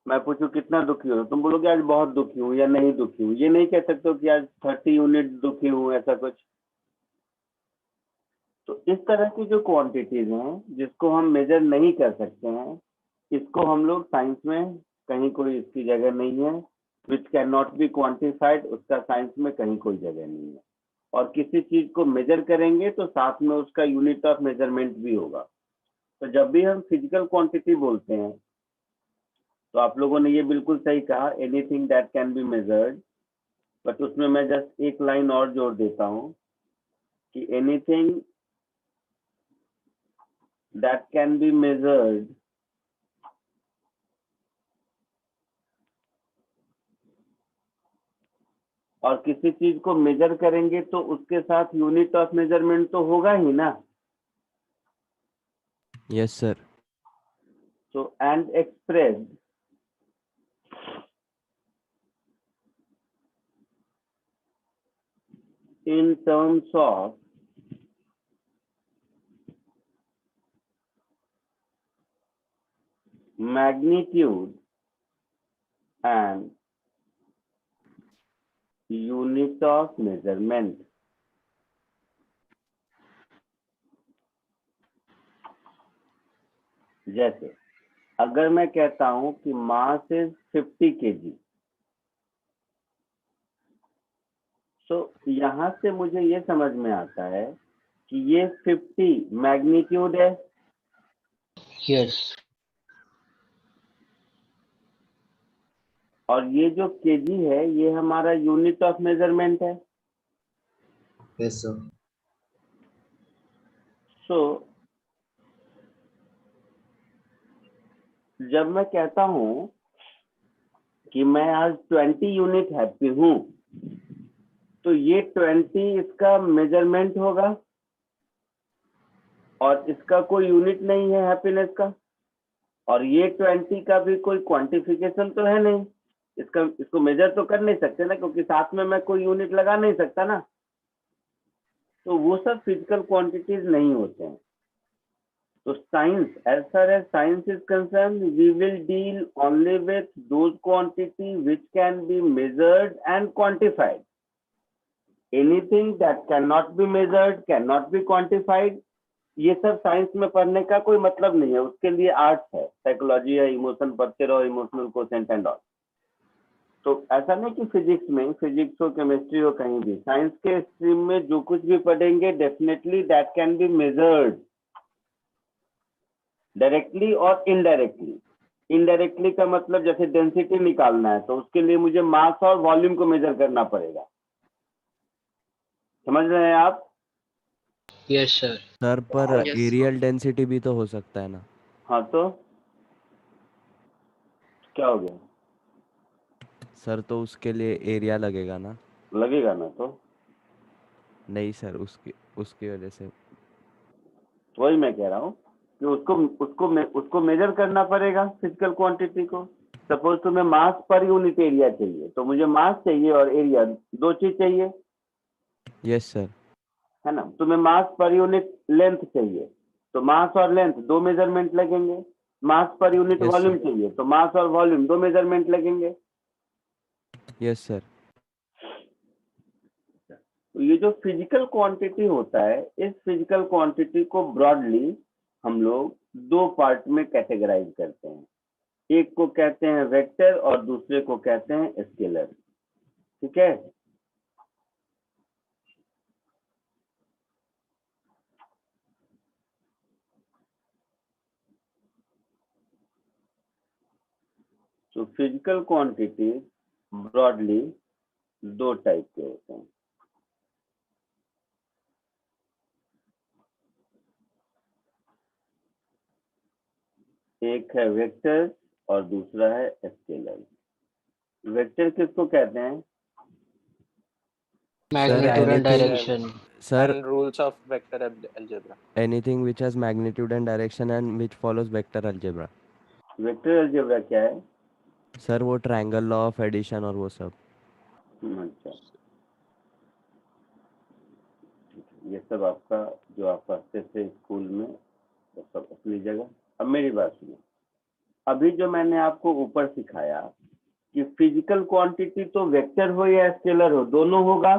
मैं पूछूं कितना दुखी हो, तुम बोलोगे आज बहुत दुखी हूँ या नहीं दुखी हूँ। ये नहीं कह सकते हो कि आज 30 यूनिट दुखी हूँ, ऐसा कुछ। तो इस तरह की जो क्वांटिटीज हैं जिसको हम मेजर नहीं कर सकते हैं, इसको हम लोग साइंस में कहीं कोई इसकी जगह नहीं है। Which can not be quantified, उसका साइंस में कहीं कोई जगह नहीं है। और किसी चीज को मेजर करेंगे तो साथ में उसका यूनिट ऑफ मेजरमेंट भी होगा। तो जब भी हम फिजिकल क्वांटिटी बोलते हैं तो आप लोगों ने ये बिल्कुल सही कहा, anything that can be measured. But उसमें मैं जस्ट एक लाइन और जोड़ देता हूं कि anything that can be measured और किसी चीज को मेजर करेंगे तो उसके साथ यूनिट ऑफ मेजरमेंट तो होगा ही ना। Yes sir. So and expressed in terms of magnitude and unit of measurement. जैसे अगर मैं कहता हूं कि मास इज 50 kg, तो यहां से मुझे ये समझ में आता है कि ये 50 मैग्नीट्यूड है, यस और ये जो केजी है ये हमारा यूनिट ऑफ मेजरमेंट है. Yes, sir. सो जब मैं कहता हूं कि मैं आज 20 यूनिट हैप्पी हूं, तो ये 20 इसका मेजरमेंट होगा और इसका कोई यूनिट नहीं है हैप्पीनेस का, और ये 20 का भी कोई क्वांटिफिकेशन तो है नहीं, इसको मेजर तो कर नहीं सकते ना, क्योंकि साथ में मैं कोई यूनिट लगा नहीं सकता ना. तो वो सब फिजिकल क्वांटिटीज नहीं होते हैं. तो science, as far as science is concerned, we will deal only with those quantity which can be measured and quantified. Anything that can not be measured, can not be quantified, ये सब science में पढ़ने का कोई मतलब नहीं है. उसके लिए आर्ट्स है, साइकोलॉजी है, इमोशन पढ़ते रहो, इमोशनल कोशेंट एंड ऑल. तो ऐसा नहीं कि फिजिक्स में, फिजिक्स हो, केमिस्ट्री हो, कहीं भी साइंस के स्ट्रीम में जो कुछ भी पढ़ेंगे definitely that can be measured directly और इनडायरेक्टली. इनडायरेक्टली का मतलब जैसे डेंसिटी निकालना है, तो उसके लिए मुझे मास और वॉल्यूम को मेजर करना पड़ेगा. समझ रहे हैं आप? यस सर सर पर Yes. एरियल डेंसिटी भी तो हो सकता है ना. हाँ, तो क्या हो गया? सर तो उसके लिए एरिया लगेगा ना. लगेगा ना. तो नहीं सर, उसकी उसकी वजह से. वही मैं कह रहा हूँ कि उसको मेजर करना पड़ेगा फिजिकल क्वांटिटी को. सपोज तुम्हें मास पर यूनिट एरिया चाहिए, तो मुझे मास चाहिए और एरिया, दो चीज चाहिए, यस सर. है ना. तुम्हें मास पर यूनिट लेंथ चाहिए, तो मास और लेंथ दो मेजरमेंट लगेंगे. मास per unit Yes, volume sir. चाहिए, तो मास और वॉल्यूम दो मेजरमेंट लगेंगे. Yes sir. तो ये जो फिजिकल क्वांटिटी होता है, इस फिजिकल क्वांटिटी को ब्रॉडली हम लोग दो पार्ट में कैटेगराइज करते हैं. एक को कहते हैं वेक्टर और दूसरे को कहते हैं स्केलर. ठीक है. तो फिजिकल क्वांटिटी ब्रॉडली दो टाइप के होते हैं. एक है वेक्टर और दूसरा है स्केलर. वेक्टर किसको कहते हैं? Magnitude and anything- direction sir And rules of vector algebra. Anything which has magnitude and direction and which follows vector algebra. Vector algebra क्या है? सर वो ट्रायंगल लॉ ऑफ एडिशन और वो सब. अच्छा, ये सब आपका जो आप पढ़ते थे स्कूल में, वो सब अपनी जगह. अब मेरी बात सुनो. अभी जो मैंने आपको ऊपर सिखाया कि फिजिकल क्वांटिटी तो वेक्टर हो या स्केलर हो, दोनों होगा.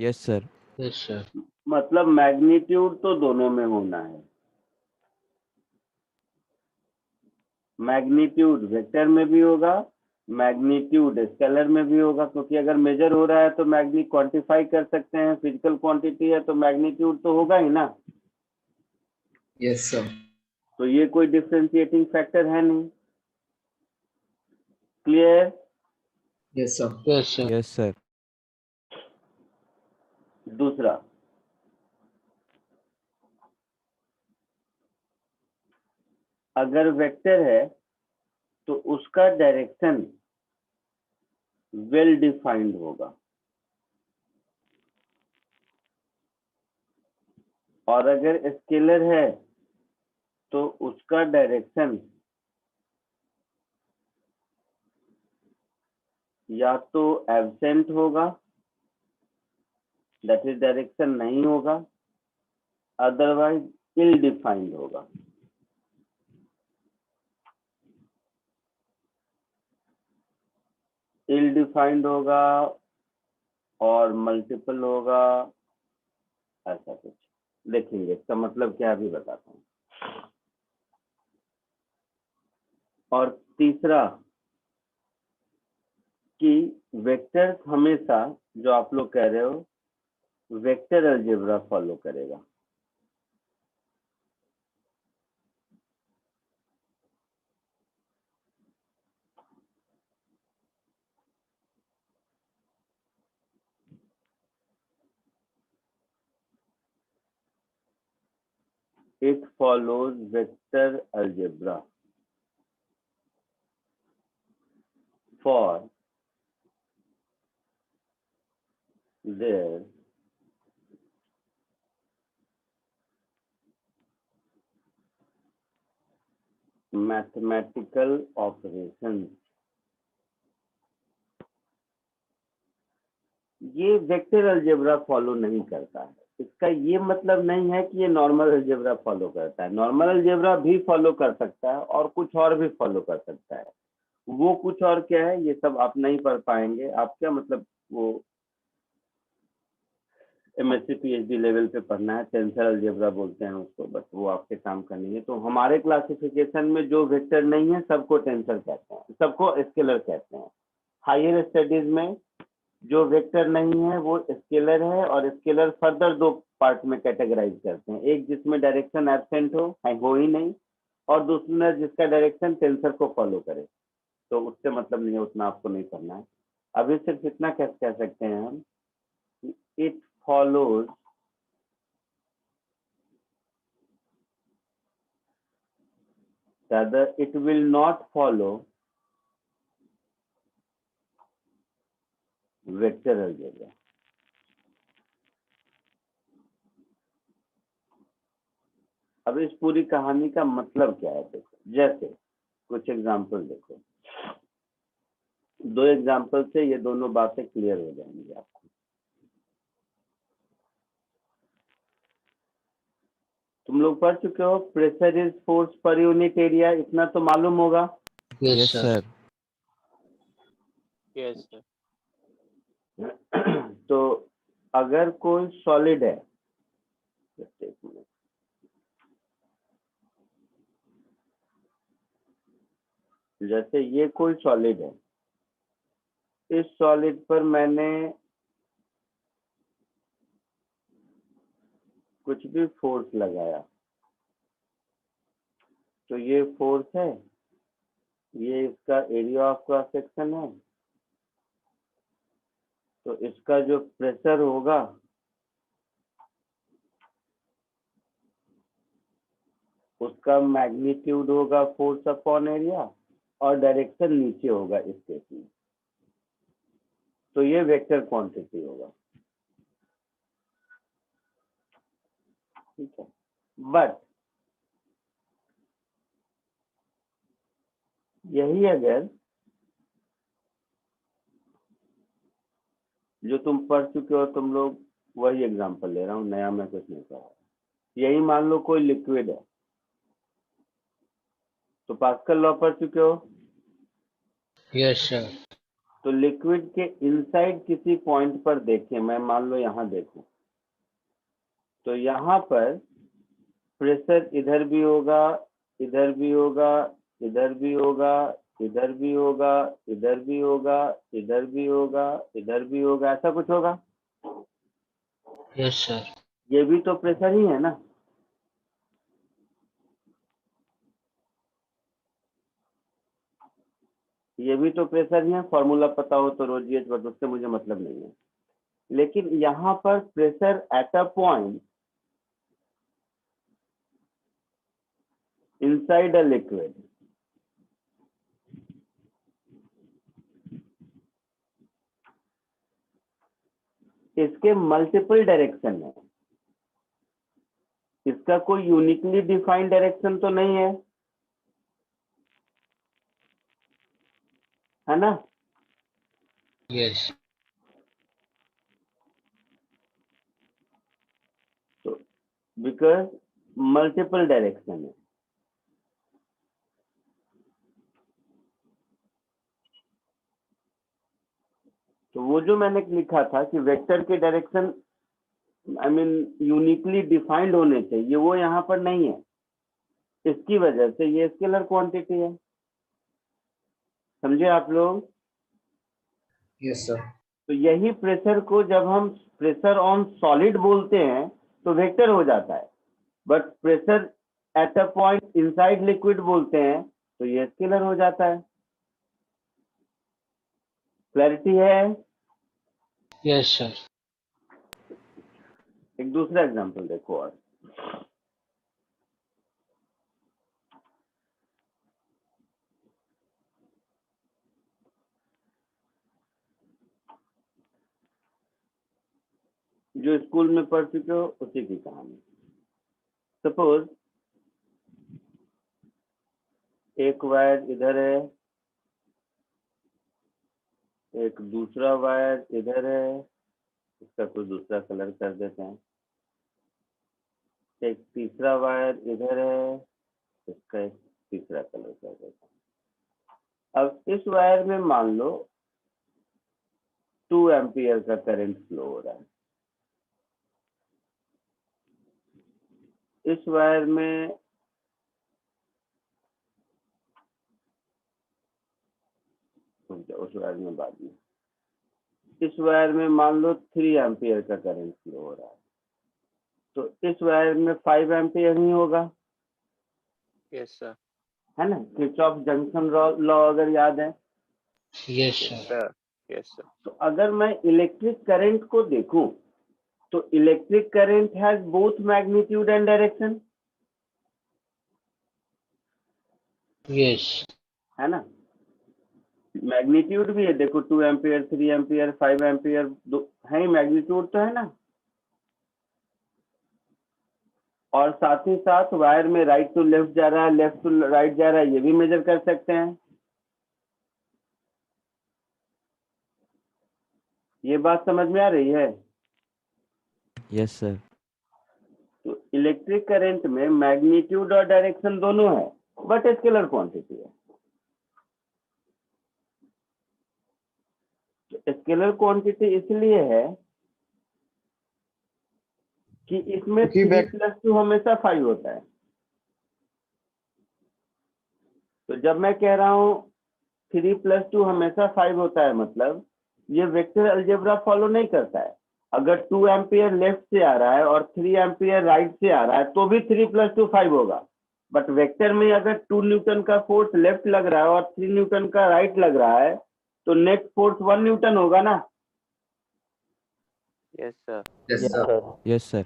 Yes sir. यस सर मतलब मैग्नीट्यूड तो दोनों में होना है. मैग्नीट्यूड वेक्टर में भी होगा, मैग्नीट्यूड स्केलर में भी होगा, क्योंकि अगर मेजर हो रहा है तो मैग्नी क्वांटिफाई कर सकते हैं. फिजिकल क्वांटिटी है तो मैग्नीट्यूड तो होगा ही ना. Yes, sir. तो ये कोई डिफरेंशिएटिंग फैक्टर है नहीं. Clear? Yes, sir. Yes sir yes sir. दूसरा, अगर वेक्टर है तो उसका डायरेक्शन वेल डिफाइंड होगा, और अगर स्केलर है तो उसका डायरेक्शन या तो एब्सेंट होगा, दैट इज डायरेक्शन नहीं होगा, अदरवाइज इल डिफाइंड होगा. इल डिफाइंड होगा और मल्टीपल होगा, ऐसा कुछ देखेंगे। इसका मतलब क्या अभी बताता हूँ। और तीसरा कि वेक्टर हमेशा, जो आप लोग कह रहे हो, वेक्टर अलजेब्रा फॉलो करेगा। It follows vector algebra for their mathematical operations। ये वेक्टर अलजेब्रा फॉलो नहीं करता है। इसका ये मतलब नहीं है कि ये नॉर्मल अलजेब्रा फॉलो करता है। नॉर्मल अलजेब्रा भी फॉलो कर सकता है और कुछ और भी फॉलो कर सकता है। वो कुछ और क्या है ये सब आप नहीं पढ़ पाएंगे। आप क्या मतलब वो एमएससी पीएचडी लेवल पे पढ़ना है, टेंसर अलजेब्रा बोलते हैं उसको, बस वो आपके काम का नहीं है। तो हमारे क्लासिफिकेशन में जो वेक्टर नहीं है सबको टेंसर कहते हैं, सबको स्केलर कहते हैं। हायर स्टडीज में जो वेक्टर नहीं है वो स्केलर है, और स्केलर फर्दर दो पार्ट में कैटेगराइज करते हैं। एक जिसमें डायरेक्शन एब्सेंट हो ही नहीं, और दूसरा जिसका डायरेक्शन टेंसर को फॉलो करे। तो उससे मतलब नहीं है, उतना आपको नहीं पढ़ना है। अभी सिर्फ इतना कह सकते हैं हम, it follows rather it will not follow vector algebra। अब इस पूरी कहानी का मतलब क्या है देखो, जैसे कुछ एग्जांपल देखो, दो एग्जांपल से ये दोनों बातें क्लियर हो जाएंगी आपको। तुम लोग पढ़ चुके हो pressure is force per unit area, इतना तो मालूम होगा। Yes sir. Yes sir. तो अगर कोई सॉलिड है, एक मिनट, जैसे ये कोई सॉलिड है, इस सॉलिड पर मैंने कुछ भी फोर्स लगाया, तो ये फोर्स है, ये इसका एरिया ऑफ क्रॉस सेक्शन है। तो इसका जो प्रेशर होगा उसका मैग्नीट्यूड होगा फोर्स अपॉन एरिया, और डायरेक्शन नीचे होगा इस केस में। तो ये वेक्टर क्वांटिटी होगा, ठीक है। बट यही अगर जो तुम पढ़ चुके हो तुम लोग, वही एग्जांपल ले रहा हूँ, नया मैं कुछ नहीं कर रहा। यही मान लो कोई लिक्विड है, तो पास्कल लॉ पढ़ चुके हो। Yes sir. तो लिक्विड के इनसाइड किसी पॉइंट पर देखें, मैं मान लो यहाँ देखूं, तो यहाँ पर प्रेशर इधर भी होगा, इधर भी होगा, इधर भी होगा, इधर भी होगा, इधर भी होगा, इधर भी होगा, इधर भी होगा, ऐसा कुछ होगा। Yes sir. ये भी तो प्रेशर ही है ना। ये भी तो प्रेशर ही है। फॉर्मूला पता हो तो रो जी एच, बट उससे मुझे मतलब नहीं है। लेकिन यहाँ पर pressure at a point inside a liquid, इसके मल्टीपल डायरेक्शन है। इसका कोई यूनिकली डिफाइंड डायरेक्शन तो नहीं है ना। यस। तो बिकॉज मल्टीपल डायरेक्शन है। तो वो जो मैंने लिखा था कि वेक्टर के direction I mean uniquely defined होने चाहिए, वो यहाँ पर नहीं है। इसकी वजह से ये स्केलर क्वांटिटी है। समझे आप लोग? Yes, sir. तो यही प्रेशर को जब हम प्रेशर ऑन सॉलिड बोलते हैं तो वेक्टर हो जाता है, but pressure at a point inside liquid बोलते हैं तो ये स्केलर हो जाता है। क्लैरिटी है? Yes sir. एक दूसरा एग्जांपल देखो और जो स्कूल में पढ़ चुके हो उसी की कहानी। सपोज एक वायर इधर है, एक दूसरा वायर इधर है, इसका कोई दूसरा कलर कर देते हैं। एक तीसरा वायर इधर है, इसका एक तीसरा कलर कर देते हैं। अब इस वायर में मान लो 2 एम्पियर का करंट फ्लो हो रहा है। इस वायर में उस वायर में बाद में इस वायर में मान लो 3 एम्पियर का करंट फ्लो हो रहा है, तो इस वायर में 5 एम्पियर ही होगा। Yes sir. है ना? किरचॉफ जंक्शन लॉ अगर याद है। Yes yes sir. Sir. Yes sir. तो अगर मैं इलेक्ट्रिक करंट को देखूं तो electric current has both magnitude and direction. Yes. है ना? मैग्नीट्यूड भी है, देखो 2 एम्पियर 3 एम्पियर 5 एम्पियर है, मैग्नीट्यूड तो है ना। और साथ ही साथ वायर में राइट टू लेफ्ट जा रहा है, लेफ्ट टू राइट जा रहा है, ये भी मेजर कर सकते हैं। ये बात समझ में आ रही है? Yes sir. तो इलेक्ट्रिक करंट में मैग्नीट्यूड और डायरेक्शन दोनों है, बट स्केलर क्वांटिटी है। तो स्केलर क्वांटिटी इसलिए है कि इसमें 3+2 हमेशा 5 होता है। तो जब मैं कह रहा हूं 3+2 हमेशा 5 होता है, मतलब ये वेक्टर अलजेब्रा फॉलो नहीं करता है। अगर 2 एम्पियर लेफ्ट से आ रहा है और 3 एम्पियर राइट से आ रहा है तो भी 3+2 5 होगा। बट वेक्टर में अगर 2 न्यूटन का फोर्स लेफ्ट लग रहा है और 3 न्यूटन का राइट लग रहा है तो नेट फोर्स 1 न्यूटन होगा ना। Yes sir. Yes, sir. Yes sir.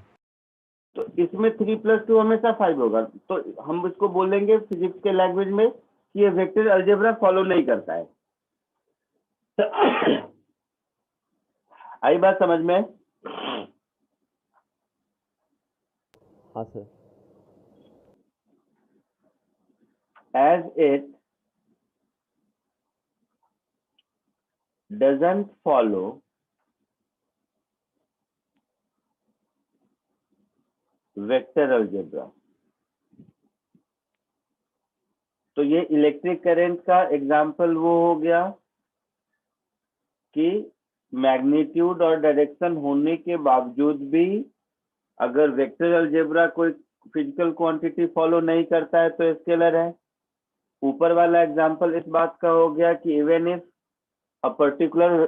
तो इसमें 3+2 हमेशा 5 होगा। तो हम इसको बोलेंगे फिजिक्स के लैंग्वेज में कि ये वेक्टर अलजेब्रा फॉलो नहीं करता है। आई बात समझ में? हाँ sir. As it doesn't follow vector algebra, तो ये इलेक्ट्रिक करंट का एग्जाम्पल वो हो गया कि मैग्नीट्यूड और डायरेक्शन होने के बावजूद भी अगर वेक्टर अलजेब्रा कोई फिजिकल क्वांटिटी फॉलो नहीं करता है तो स्केलर है। ऊपर वाला एग्जाम्पल इस बात का हो गया कि even if a particular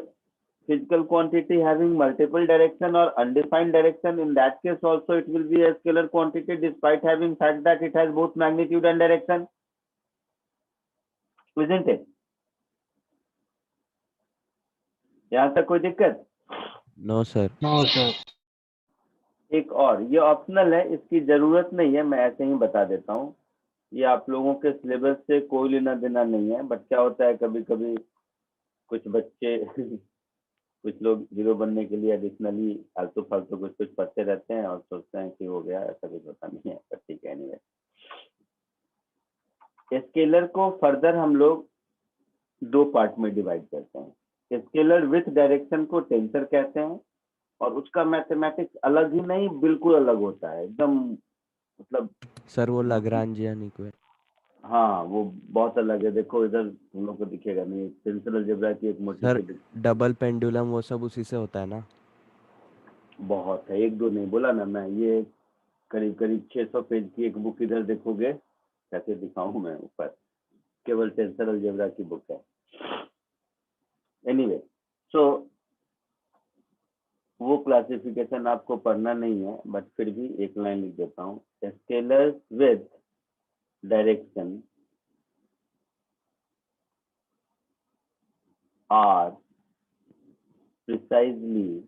physical quantity having multiple direction or undefined direction, in that case also it will be a scalar quantity despite having fact that it has both magnitude and direction, isn't it? यहाँ तक कोई दिक्कत? No sir. No sir. एक और, ये optional है, इसकी जरूरत नहीं है, मैं ऐसे ही बता देता हूँ। ये आप लोगों के सिलेबस से कोई लेना देना नहीं है, बट क्या होता है कभी कभी कुछ बच्चे कुछ लोग हीरो बनने के लिए एडिशनली फालतू फालतू कुछ कुछ पढ़ते रहते हैं और सोचते हैं कि हो गया, ऐसा कुछ होता नहीं है। पर ठीक है, एनीवे। स्केलर को फर्दर हम लोग 2 पार्ट में डिवाइड करते हैं। स्केलर विथ डायरेक्शन को टेंसर कहते हैं और उसका मैथमेटिक्स अलग ही नहीं, बिल्कुल अलग होता है एकदम, मतलब सर वो लाग्रांजियन इक्वेशन। हाँ वो बहुत अलग है, देखो इधर तुम लोग को दिखेगा नहीं, टेंसर अलजेब्रा की एक मोटी सर सी डबल पेंडुलम वो सब उसी से होता है ना? बहुत है, एक दो नहीं बोला ना मैं, ये करीब करीब 600 पेज की एक बुक इधर देखोगे, कैसे दिखाऊं मैं ऊपर, केवल टेंसर अलजेब्रा की बुक है। एनीवे सो वो क्लासिफिकेशन आपको पढ़ना नहीं है, बट फिर भी एक लाइन लिख देता हूँ, scalars with direction are precisely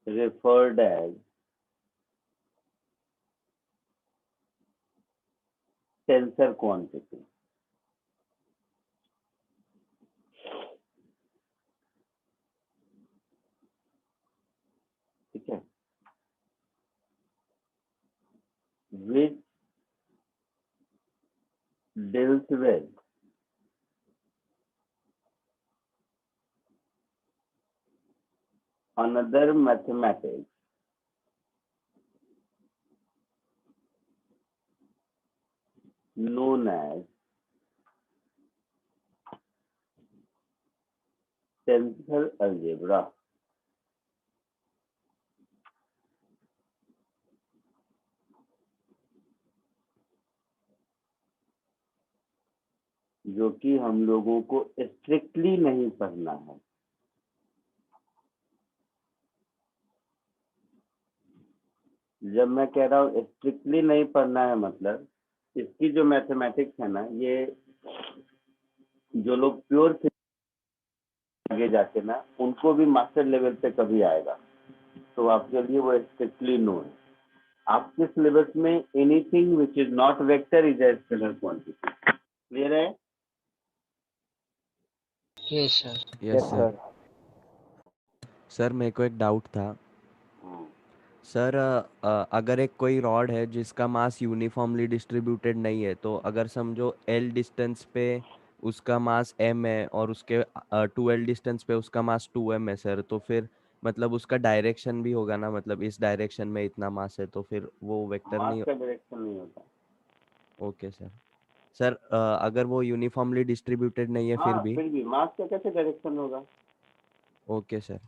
referred as tensor quantity। ठीक है, which deals with another mathematics known as tensor algebra। जो कि हम लोगों को स्ट्रिक्टली नहीं पढ़ना है। जब मैं कह रहा हूँ स्ट्रिक्टली नहीं पढ़ना है, मतलब इसकी जो मैथमेटिक्स है ना, ये जो लोग प्योर आगे जाके ना, उनको भी मास्टर लेवल पे कभी आएगा, तो आपके लिए वो स्ट्रिक्टली नो है। आपके सिलेबस में anything which is not vector is a scalar quantity. Clear है? Yes sir. Yes yes sir. Sir. Sir मेरे को एक डाउट था सर, अगर एक कोई रॉड है जिसका मास यूनिफॉर्मली डिस्ट्रीब्यूटेड नहीं है, तो अगर समझो एल डिस्टेंस पे उसका मास एम है और उसके 2L डिस्टेंस पे उसका मास 2M है सर, तो फिर मतलब उसका डायरेक्शन भी होगा ना, मतलब इस डायरेक्शन में इतना मास है, तो फिर वो वेक्टर मास नहीं? का डायरेक्शन नहीं होता। Okay sir. सर अगर वो यूनिफॉर्मली डिस्ट्रीब्यूटेड नहीं है फिर हाँ भी? फिर भी मास का कैसे डायरेक्शन होगा? Okay sir.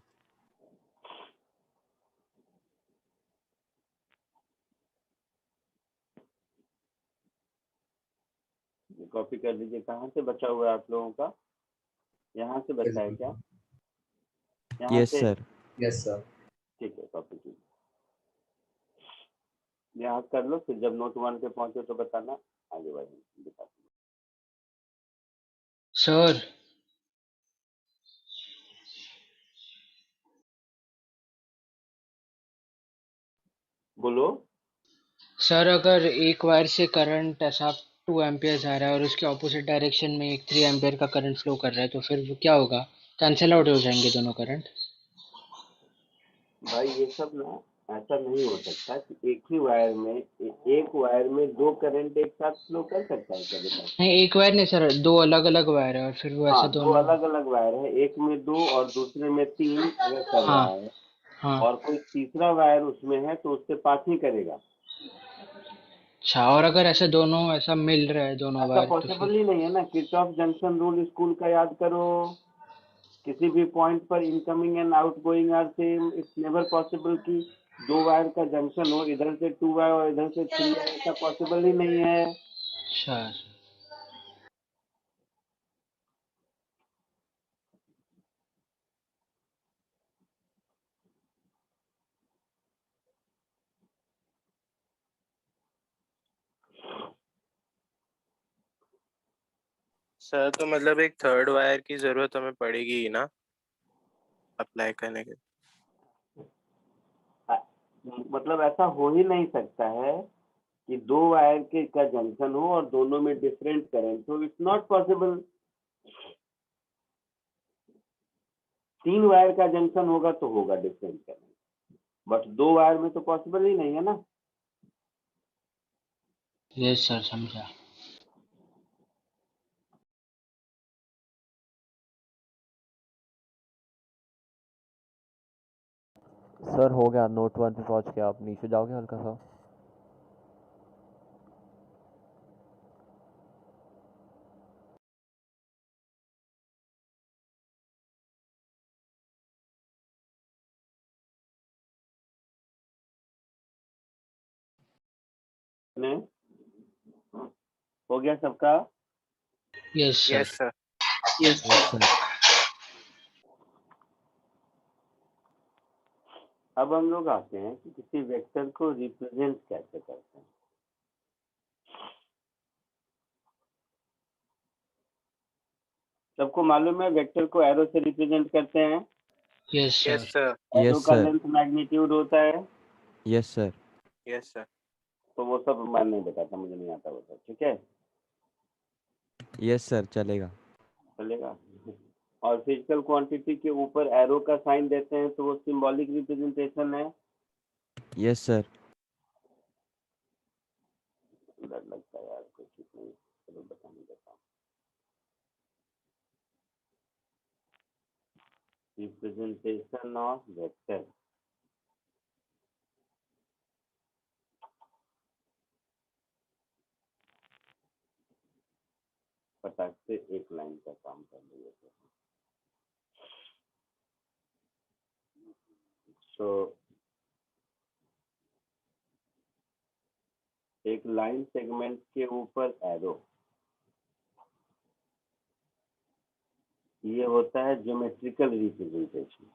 कॉपी कर लीजिए। कहाँ से बचा हुआ है आप लोगों का? यहाँ से बचा है क्या? यहाँ यस से? सर। Yes, sir. ठीक है, कॉपी कीजिए, यहाँ कर लो, फिर जब नोट 1 पे पहुंचे तो बताना, आगे बढ़ेंगे दिखा। सर बोलो। सर अगर एक वायर से करंट ऐसा 2 एम्पियर आ रहा है और उसके ऑपोजिट डायरेक्शन में एक 3 एम्पियर का करंट फ्लो कर रहा है, तो फिर वो क्या होगा? कैंसिल आउट हो जाएंगे दोनों करंट? भाई ये सब ना ऐसा नहीं हो सकता कि एक ही वायर में एक वायर में दो करंट एक साथ फ्लो कर सकता है क्या बेटा? नहीं, एक वायर नहीं सर, दो अलग अलग वायर है और फिर वो हाँ, ऐसे दो दोनों। अलग अलग वायर है, एक में 2 और दूसरे में 3 अगर कर हाँ रहा है, हाँ। और कोई तीसरा वायर उसमें है तो उससे 5 ही करेगा। अच्छा, और अगर ऐसे दोनों ऐसा मिल रहा है दोनों ऐसा वायर तो पॉसिबल फिर? ही नहीं है ना। किरचॉफ जंक्शन रूल स्कूल का याद करो, किसी भी पॉइंट पर incoming and outgoing are same. It's never possible कि दो वायर का जंक्शन हो, इधर से 2 वायर और इधर से 3 वायर, ऐसा पॉसिबल ही नहीं है। अच्छा। सर तो मतलब एक थर्ड वायर की जरूरत हमें पड़ेगी ही ना अप्लाई करने के? मतलब ऐसा हो ही नहीं सकता है कि दो वायर के का जंक्शन हो और दोनों में डिफरेंट करंट हो। It's not possible. 3 वायर का जंक्शन होगा तो होगा डिफरेंट करंट, बट 2 वायर में तो पॉसिबल ही नहीं है ना। यस सर, समझा। सर हो गया, नोट 1 पे पहुंच के आप नीचे जाओगे हल्का सा। ने हो गया सबका? Yes sir. Yes sir. Yes, yes sir. अब हम लोग आते हैं कि किसी वेक्टर को रिप्रेजेंट कैसे करते हैं। सबको मालूम है वेक्टर को एरो से रिप्रेजेंट करते हैं। Yes yes sir. Sir. Arrow yes का सर। लेंथ मैग्नीट्यूड होता है। Yes sir. Yes sir. तो वो सब मैं नहीं बताता, मुझे नहीं आता वो सब, ठीक है, यस सर, चलेगा। चलेगा। और फिजिकल क्वांटिटी के ऊपर एरो का साइन देते हैं तो वो सिंबॉलिक रिप्रेजेंटेशन है। Yes sir. डर लगता है यार, कुछ नहीं, चलो बताने देता हूँ। Representation of vector. फटाक से एक लाइन का काम कर लिए। तो एक लाइन सेगमेंट के ऊपर एरो, ये होता है ज्योमेट्रिकल रिप्रेजेंटेशन।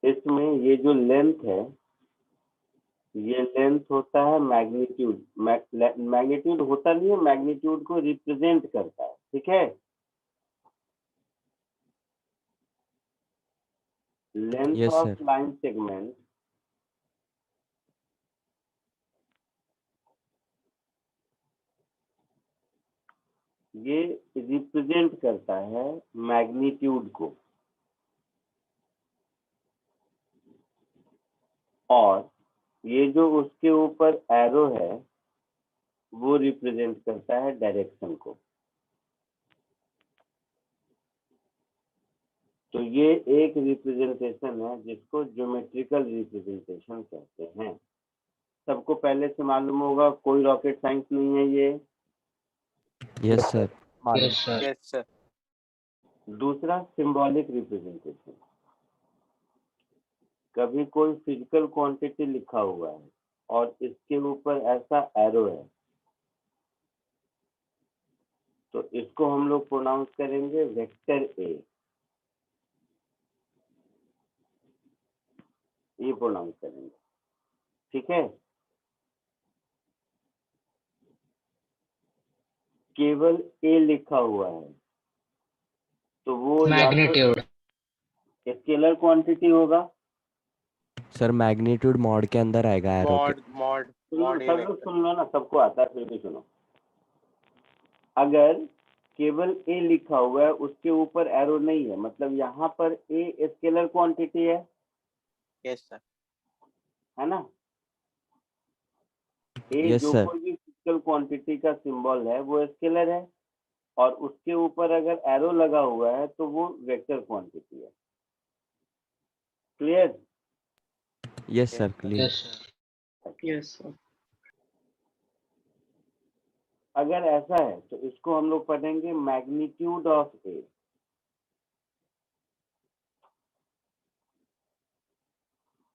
इसमें ये जो लेंथ है, ये लेंथ होता है मैग्नीट्यूड। मैग्नीट्यूड होता नहीं है, मैग्नीट्यूड को रिप्रेजेंट करता है, ठीक है। Length yes of sir. Line segment ये रिप्रेजेंट करता है मैग्नीट्यूड को, और ये जो उसके ऊपर एरो है वो रिप्रेजेंट करता है डायरेक्शन को। तो ये एक रिप्रेजेंटेशन है जिसको ज्योमेट्रिकल रिप्रेजेंटेशन कहते हैं। सबको पहले से मालूम होगा, कोई रॉकेट साइंस नहीं है ये। Yes sir. मालूम। Yes sir. Yes sir. दूसरा सिंबॉलिक रिप्रेजेंटेशन। कभी कोई फिजिकल क्वांटिटी लिखा हुआ है और इसके ऊपर ऐसा एरो है, तो इसको हम लोग प्रोनाउंस करेंगे वेक्टर ए। ये प्रोनाउंस करेंगे, ठीक है। केवल ए लिखा हुआ है तो वो या तो मैग्नीट्यूड। स्केलर क्वांटिटी होगा। सर मैग्नीट्यूड मॉड के अंदर आएगा एरो के। मॉड मॉड सुनो, मॉड ही सब नहीं लोग सुन लो ना, सबको आता है, फिर भी सुनो। अगर केवल ए लिखा हुआ है, उसके ऊपर एरो नहीं है, मतलब यहाँ पर ए स्केलर क्वांटिटी है यस सर। ना। ए यस जो सर। कोई भी फिजिकल क्वांटिटी का सिंबल है वो स्केलर है, और उसके ऊपर अगर एरो लगा हुआ है तो वो वेक्टर क्वांटिटी है। Clear? Yes sir, clear. Yes sir. yes, sir. अगर ऐसा है तो इसको हम लोग पढ़ेंगे मैग्नीट्यूड ऑफ ए।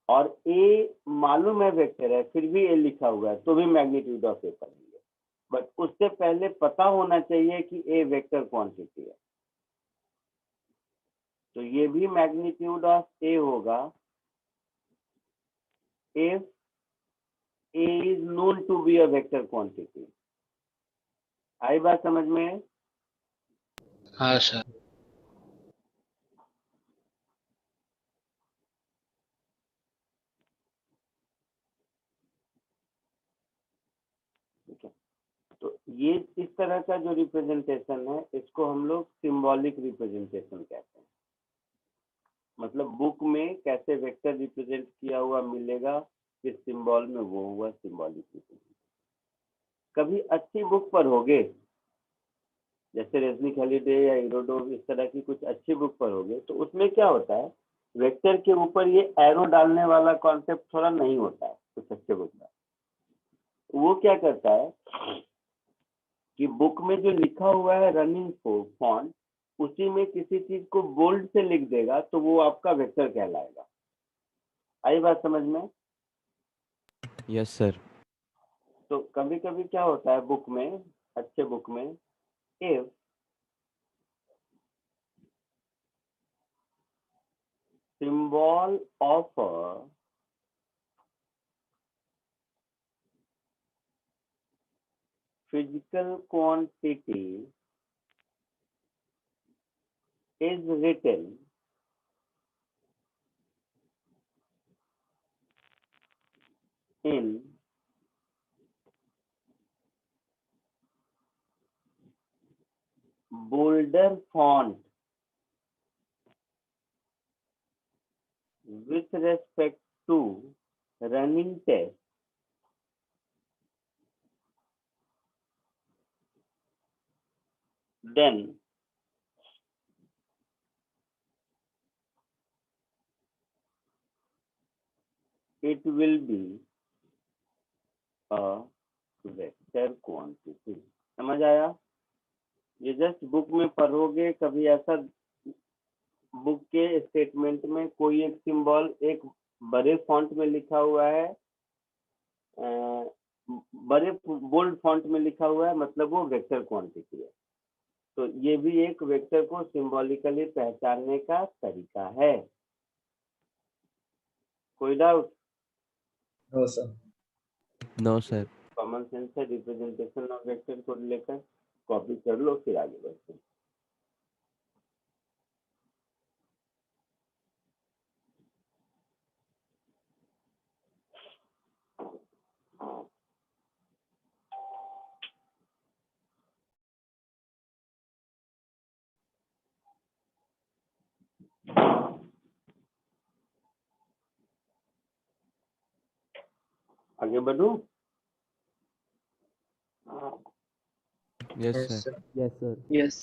और ए मालूम है वेक्टर है, फिर भी ए लिखा हुआ है तो भी मैग्नीट्यूड ऑफ ए पढ़ेंगे, बट उससे पहले पता होना चाहिए कि ए वेक्टर क्वांटिटी है। तो ये भी मैग्नीट्यूड ऑफ ए होगा if A is known to be a vector quantity. आई बात समझ में? हाँ सर। ठीक है, तो ये इस तरह का जो रिप्रेजेंटेशन है इसको हम लोग सिंबॉलिक रिप्रेजेंटेशन कहते हैं। मतलब बुक में कैसे वेक्टर रिप्रेजेंट किया हुआ मिलेगा इस सिंबल में, वो हुआ सिंबॉलिक रिप्रेजेंटेशन। कभी अच्छी बुक पर होगे, जैसे रेजनिक हॉलीडे या इरोडोव, इस तरह की कुछ अच्छी बुक पर होगे, तो उसमें क्या होता है, वेक्टर के ऊपर ये एरो डालने वाला कॉन्सेप्ट थोड़ा नहीं होता है कुछ अच्छे बुक में। वो क्या करता है, कि बुक में जो लिखा हुआ है रनिंग फॉन्ट, उसी में किसी चीज को बोल्ड से लिख देगा तो वो आपका वेक्टर कहलाएगा। आई बात समझ में? Yes sir. तो कभी कभी क्या होता है बुक में, अच्छे बुक में, if symbol of a physical quantity is written in bolder font with respect to running test, then it will be a vector quantity। समझ आया? ये जस्ट बुक में पढ़ोगे, कभी ऐसा बुक के स्टेटमेंट में कोई एक सिंबल एक बड़े फॉन्ट में लिखा हुआ है, बड़े बोल्ड फॉन्ट में लिखा हुआ है, मतलब वो वेक्टर क्वांटिटी है। तो ये भी एक वेक्टर को सिंबॉलिकली पहचानने का तरीका है। कोई doubt? No, sir. No sir. Common sense है रिप्रेजेंटेशन ऑफ वेक्टर को लेकर, कॉपी कर लो फिर आगे बढ़ते हैं। आगे बढ़ूं? Yes Yes, sir. sir. Yes, sir. Yes.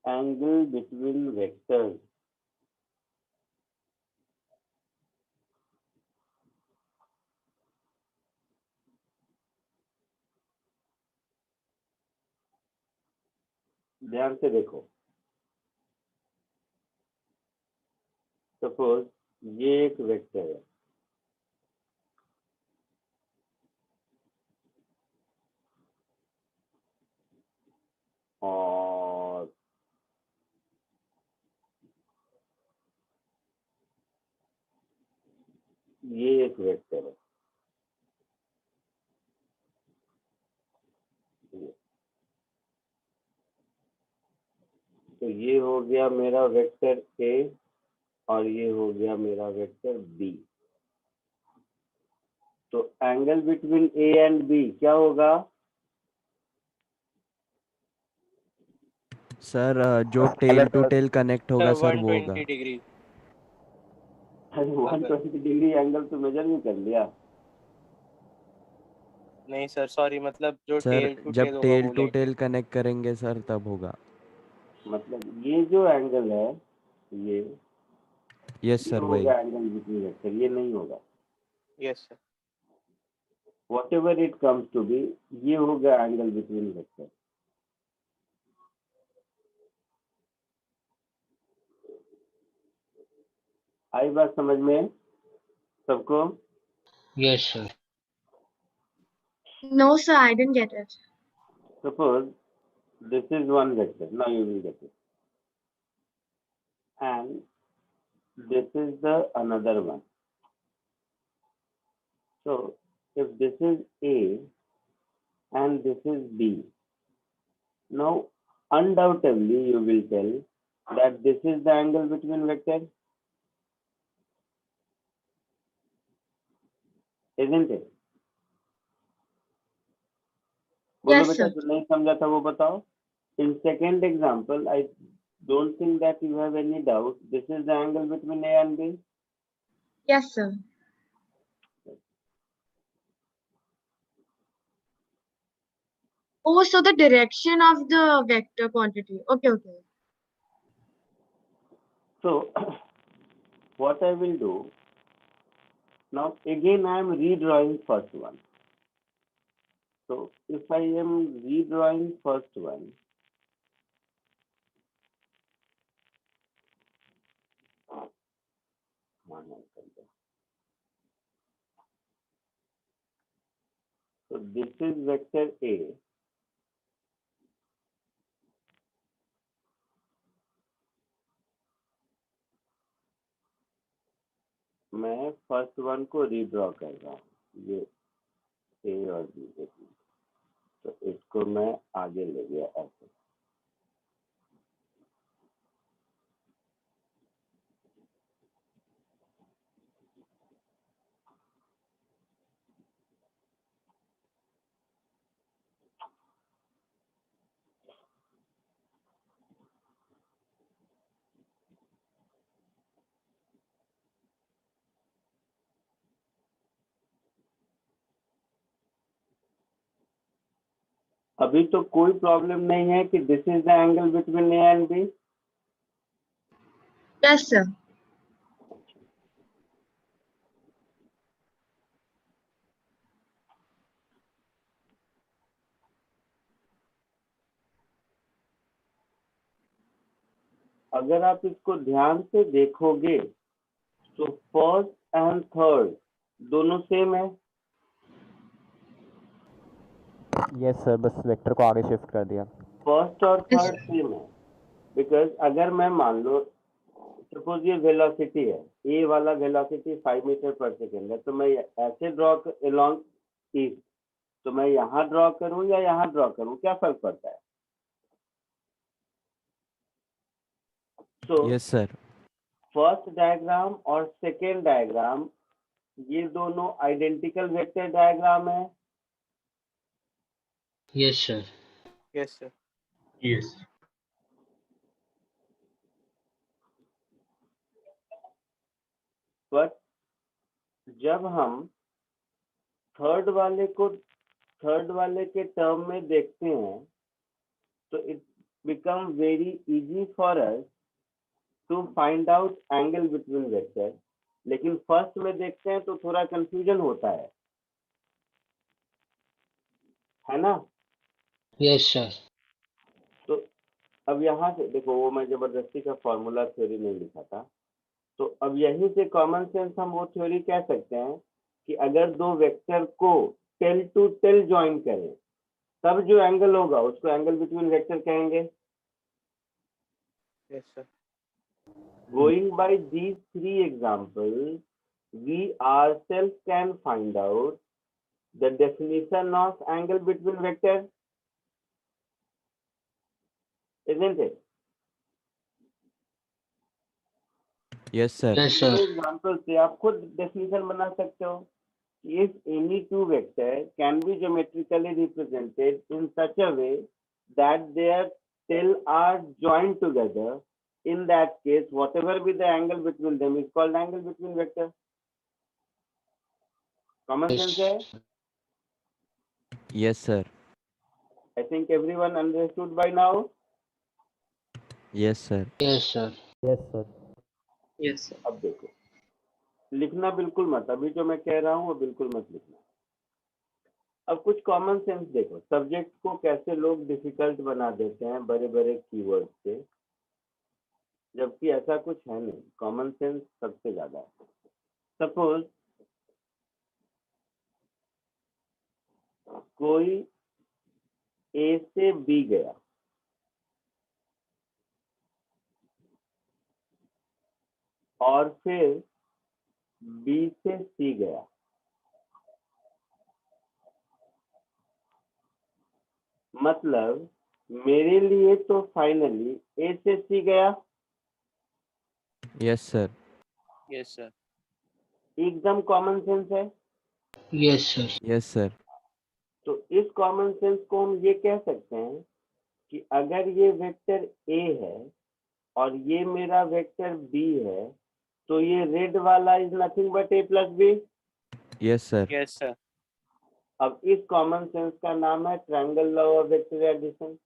Angle between vectors. ध्यान से देखो, सपोज ये एक वेक्टर है, और ये एक वेक्टर है, तो ये हो गया मेरा वेक्टर ए और ये हो गया मेरा वेक्टर बी। तो angle between A and B क्या होगा? सर जो टेल टू टेल कनेक्ट होगा सर वो होगा। 120 डिग्री। 120 डिग्री एंगल तो मेजर भी कर लिया। नहीं सर, सॉरी, मतलब जो सर टेल टू जब टेल होगा टेल वो टू लेंगे। टेल कनेक्ट करेंगे सर तब होगा। मतलब ये जो एंगल है, ये यस सर वही। होगा एंगल बिटवीन वेक्टर, ये नहीं होगा। Yes sir. whatever it comes to be, ये होगा एंगल बिटवीन वेक्टर। आई बात समझ में सबको? Yes, sir. No, sir, I didn't get it. Suppose this is one vector, now you will get it, and this is the another one. So if this is A and this is B, now undoubtedly you will tell that this is the angle between vector, isn't it? बोलो Yes, बेटा, sir. जो नहीं समझा था वो बताओ। In second example, I don't think that you have any doubt. This is the angle between A and B. Yes, sir. Oh, so the direction of the vector quantity. Okay, okay. So what I will do now, again I am redrawing first one. So if I am redrawing first one, so this is vector A. मैं first one को redraw कर रहा हूँ, ये ए और B के बीच। तो इसको मैं आगे ले गया ऐसे। अभी तो कोई प्रॉब्लम नहीं है कि this is the angle between A and B. Yes, sir. अगर आप इसको ध्यान से देखोगे तो फर्स्ट एंड थर्ड दोनों सेम है। यस सर, बस वेक्टर को आगे शिफ्ट कर दिया। फर्स्ट और Yes, थर्ड सेम है, बिकॉज अगर मैं मान लो सपोज ये वेलोसिटी है, ए वाला वेलोसिटी 5 मीटर पर सेकेंड है, तो मैं ऐसे ड्रॉ अलोंग ईस्ट, तो मैं यहाँ ड्रॉ करूँ या यहाँ ड्रॉ करूँ, क्या फर्क पड़ता है? तो यस सर। फर्स्ट डायग्राम और सेकेंड डायग्राम ये दोनों आइडेंटिकल वेक्टर डायग्राम है। Yes, sir. Yes, sir. Yes. But जब हम थर्ड वाले के टर्म में देखते हैं तो it become very easy for us to find out angle between vector, लेकिन फर्स्ट में देखते हैं तो थोड़ा कंफ्यूजन होता है ना? Yes, sir. तो अब यहाँ से देखो, वो मैं जबरदस्ती का फॉर्मूला थ्योरी नहीं लिखा था, तो अब यहीं से कॉमन सेंस हम वो थ्योरी कह सकते हैं कि अगर दो वेक्टर को टेल टू टेल ज्वाइन करें तब जो एंगल होगा उसको एंगल बिटवीन वेक्टर कहेंगे। Yes, sir. Going by these three examples, we ourselves can find out the definition of angle between vectors, isn't it? Yes sir. Yes, sir. Example से आप खुद definition बना सकते हो। If any two vectors can be geometrically represented in such a way that their tail are joined together, in that case, whatever be the angle between them is called angle between vectors. Common sense है? Yes sir. I think everyone understood by now. Yes sir. Yes, sir. Yes sir. Yes, sir. अब देखो, लिखना बिल्कुल मत, अभी जो मैं कह रहा हूँ वो बिल्कुल मत लिखना। अब कुछ कॉमन सेंस देखो, सब्जेक्ट को कैसे लोग डिफिकल्ट बना देते हैं बड़े बड़े कीवर्ड से, जबकि ऐसा कुछ है नहीं। कॉमन सेंस सबसे ज्यादा है। सपोज कोई ए से बी गया और फिर बी से सी गया, मतलब मेरे लिए तो फाइनली ए से सी गया। Yes sir. Yes, sir. एकदम कॉमन सेंस है। Yes, sir. Yes sir. तो इस कॉमन सेंस को हम ये कह सकते हैं कि अगर ये वेक्टर ए है और ये मेरा वेक्टर बी है, तो ये रेड वाला is nothing but A plus B. Yes sir. Yes sir. अब इस कॉमन सेंस का नाम है triangle law of vector addition,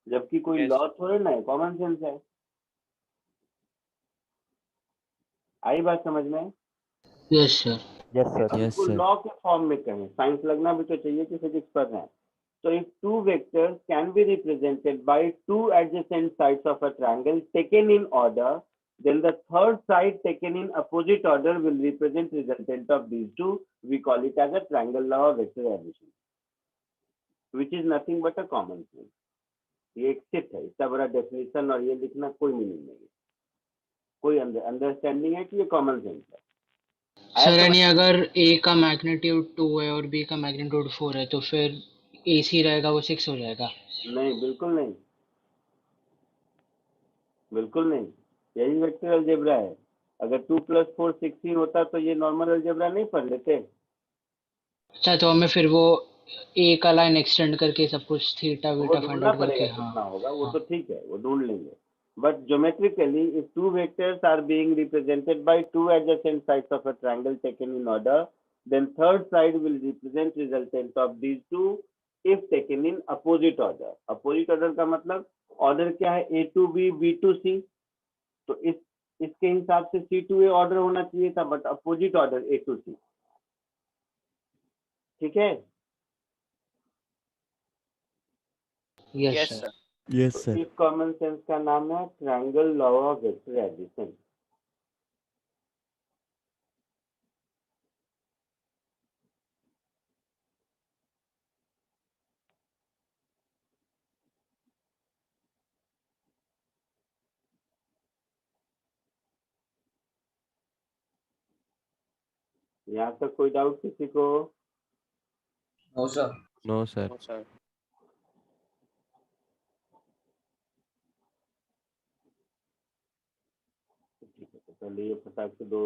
जबकि कोई Yes, लॉ sir. थोड़े ना है, कॉमन सेंस है। आई बात समझ में? Yes sir. Yes, sir. अब Yes, इसको sir. लॉ के फॉर्म में कहें, साइंस लगना भी तो चाहिए कि फिजिक्स पढ़ रहे हैं। So if two vectors can be represented by two adjacent sides of a triangle taken in order, then the third side taken in opposite order will represent resultant of these two. We call it as a triangle law of vector addition, which is nothing but a common sense. ये एक सिर्फ है, इसका बड़ा definition और ये लिखना कोई मीनिंग नहीं है, कोई अंडरस्टैंडिंग है कि ये कॉमन सेंस है। सर यानी अगर ए का मैग्नीट्यूड 2 है और बी का मैग्नीट्यूड 4 है तो फिर AC रहेगा वो 6 हो जाएगा? नहीं, बिल्कुल नहीं, बिल्कुल नहीं, यही वेक्टर अलजेब्रा है। अगर 2 + 4 16 होता तो ये नॉर्मल अलजेब्रा नहीं पढ़ लेते। अच्छा, तो हमें फिर वो ए का लाइन एक्सटेंड करके सब कुछ थीटा वो वीटा फाइंड ढूंढना आउट करके, पड़ेगा हाँ कितना होगा, वो हाँ तो ठीक है, वो ढूंढ लेंगे। But geometrically if two vectors are being represented by two adjacent sides of a triangle taken in order, then third side will represent resultant of these two if taken in opposite order. Opposite order का मतलब order क्या है, A to B, B to C। तो इसके हिसाब से C to A order होना चाहिए था, but opposite order A to C। ठीक है? Yes Yes, sir. sir. Yes, तो sir. इस कॉमन सेंस का नाम है triangle law of vector addition. यहाँ तक कोई डाउट किसी को? No, sir. No, sir. No, sir. ठीक है, तो पहले ये फटाक से 2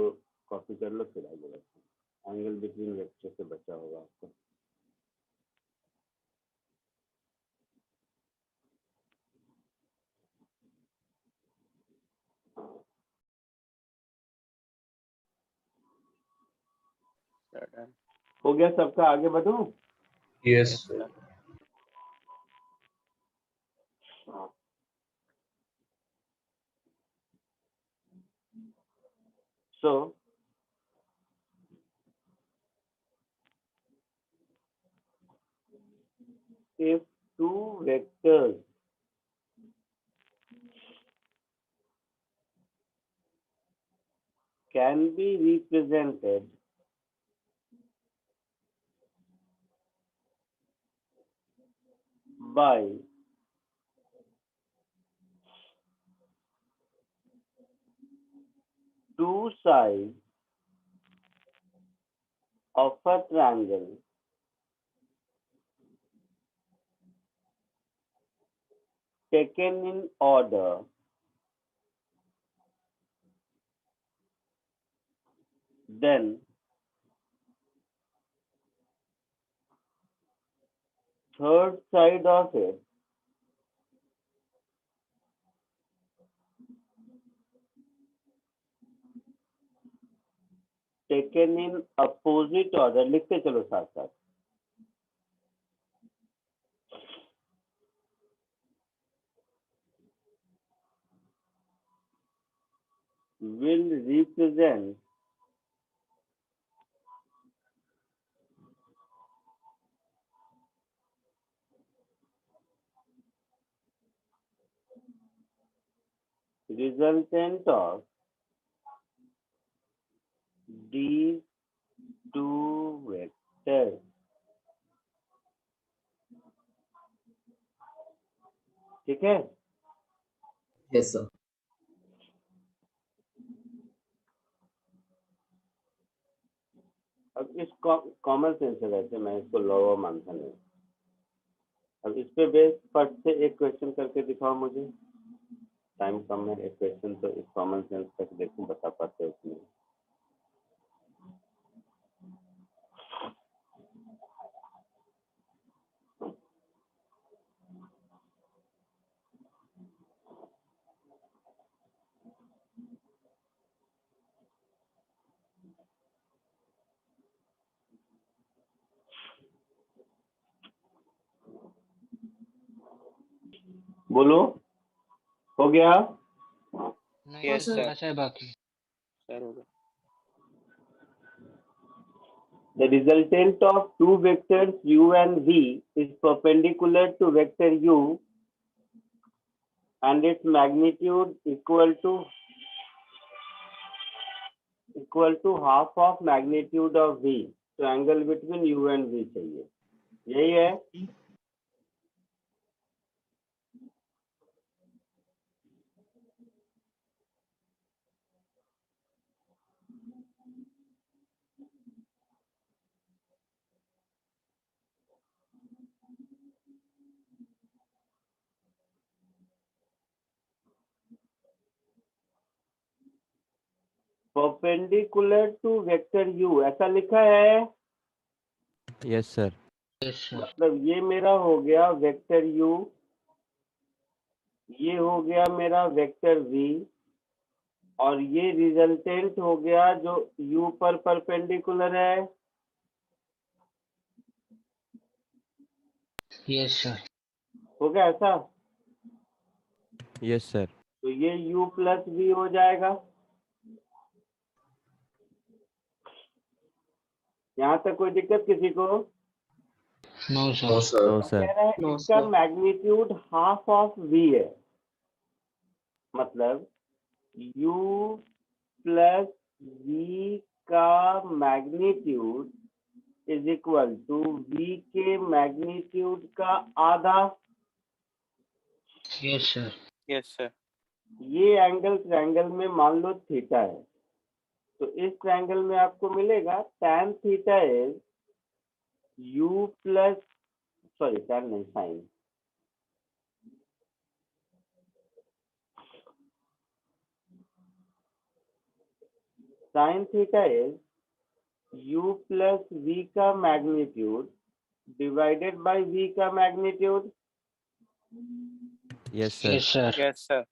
कॉपी कर लो, फिर आगे बढ़ते हैं। एंगल बिटवीन वेक्टर से बचा होगा आपको। Sir, done. हो गया सबका? आगे बढ़ूं? Yes. Yes, sir. So if two vectors can be represented by two sides of a triangle taken in order, then third side of it taken in opposite order, लिखते चलो साथ साथ, will represent resultant of these two vectors। ठीक है? Yes, sir. अब इस common sense से वैसे मैं इसको लॉ मानता नहीं। अब इस पे बेस फट से एक क्वेश्चन करके दिखाओ मुझे, टाइम कम है, एक क्वेश्चन तो इस कॉमन सेंस तक देखूं बता पाते हो उसमें। बोलो, हो गया? नहीं Yes, सर sir. थोड़ा सा है बाकी। सर हो गया। The resultant of two vectors u and v is perpendicular to vector u and its magnitude equal to half of magnitude of v. तो angle between u and v चाहिए, यही है? परपेंडिकुलर टू वेक्टर u ऐसा लिखा है, yes sir. Yes sir. मतलब ये मेरा हो गया वेक्टर u, ये हो गया मेरा वेक्टर v, और ये रिजल्टेंट हो गया जो u पर परपेंडिकुलर है। Yes sir. हो गया ऐसा? Yes sir. तो ये u प्लस v हो जाएगा। यहाँ तक कोई दिक्कत किसी को? No no sir. Sir. No कह सर। रहा है No, इसका sir. Magnitude half of v है, मतलब u प्लस v का magnitude is equal to v के मैग्नीट्यूड का आधा। Yes sir. Yes, sir. ये एंगल ट्रायंगल में मान लो थीटा है, तो इस ट्रायंगल में आपको मिलेगा tan theta is u plus, sorry tan नहीं, sine, sine theta is u plus v का मैग्नीट्यूड डिवाइडेड बाय v का magnitude. Yes sir. Yes sir. Yes, sir.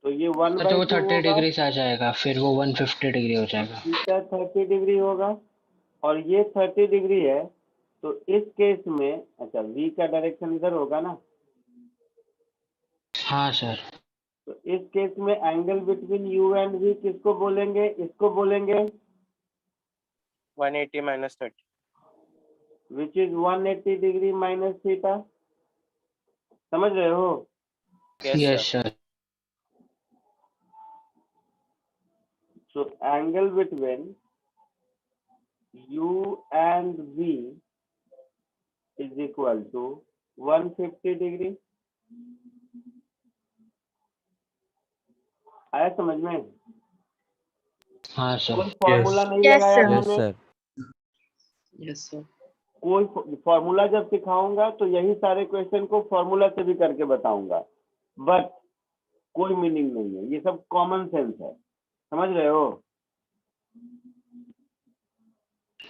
तो ये 1 तो बाई वो 2 30 होगा, डिग्री से आ जाएगा, फिर वो 150 डिग्री हो जाएगा। थीटा 30 डिग्री होगा, और ये 30 डिग्री है। तो इस केस में, अच्छा v का डायरेक्शन इधर होगा ना, हाँ सर। तो इस केस में angle between u and v किसको बोलेंगे? इसको बोलेंगे 180 minus 30. Which is 180 degree minus theta. समझ रहे हो? Yes, yes sir. Sir. So angle between u and v is equal to 150 degree. आया समझ में? हाँ सर। कोई फॉर्मूला नहीं Yes, लगाया sir. यस मैंने, सर। Yes, sir. कोई फॉर्मूला जब सिखाऊंगा तो यही सारे क्वेश्चन को फॉर्मूला से भी करके बताऊंगा, बट कोई मीनिंग नहीं है, ये सब कॉमन सेंस है। समझ रहे हो?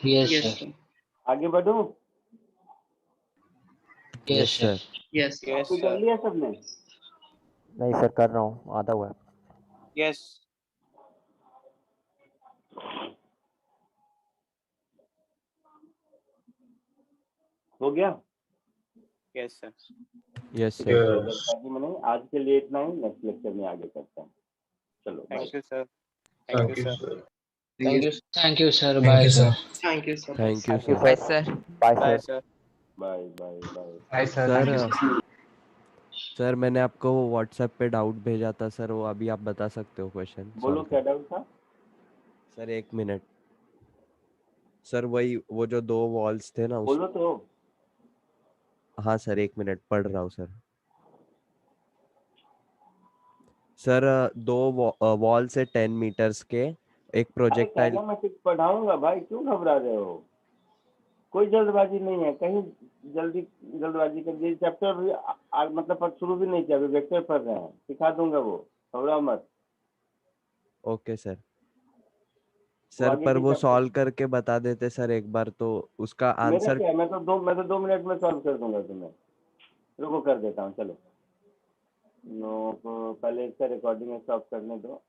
Yes Yes, sir. sir. आगे बढ़ूं? Yes yes sir. Sir. Yes, sir. Yes, copy कर sir. लिया सबने? नहीं सर, कर रहा हूँ, आधा हुआ है। Yes. हो गया? Yes, sir. यस ठीक है, सर। कोई जल्दबाजी में नहीं, आज के लिए इतना ही, नेक्स्ट लेक्चर में आगे करते हैं। चलो bye. Thank you, sir. Thank you, sir. sir. Thank you. Thank you sir. Thank bye you, sir. sir. Thank you, sir. Thank you thank you sir. Sir. Bye Bye, sir. sir. Bye bye bye. Bye, sir. Sir Thank you, sir. Sir मैंने आपको वो WhatsApp पे doubt भेजा था sir, वो अभी आप बता सकते हो क्वेश्चन बोलो सॉल्व क्या कर? डाउट था? सर एक मिनट सर, वही वो जो दो वॉल्स थे ना उस। बोलो तो। हाँ सर, एक मिनट पढ़ रहा हूँ सर। सर दो वॉल्स है 10 मीटर्स के, एक अरे प्रोजेक्टाइल। काइनेमेटिक्स पढ़ाऊंगा भाई, क्यों घबरा रहे हो? कोई जल्दबाजी नहीं है, कहीं जल्दबाजी कर दी। चैप्टर भी मतलब पर शुरू भी नहीं किया, अभी वेक्टर पढ़ रहे हैं, सिखा दूंगा वो, घबराओ मत। Okay sir. वो सर आगे पर की वो चैप्टर, सॉल्व करके बता देते सर एक बार, तो उसका मेरा आंसर। क्या है, मैं तो 2 मिनट में सॉल्व कर दूंगा तुम्हें। रुको कर देता हूँ, चलो। नो, पहले इसका रिकॉर्डिंग स्टॉप करने दो।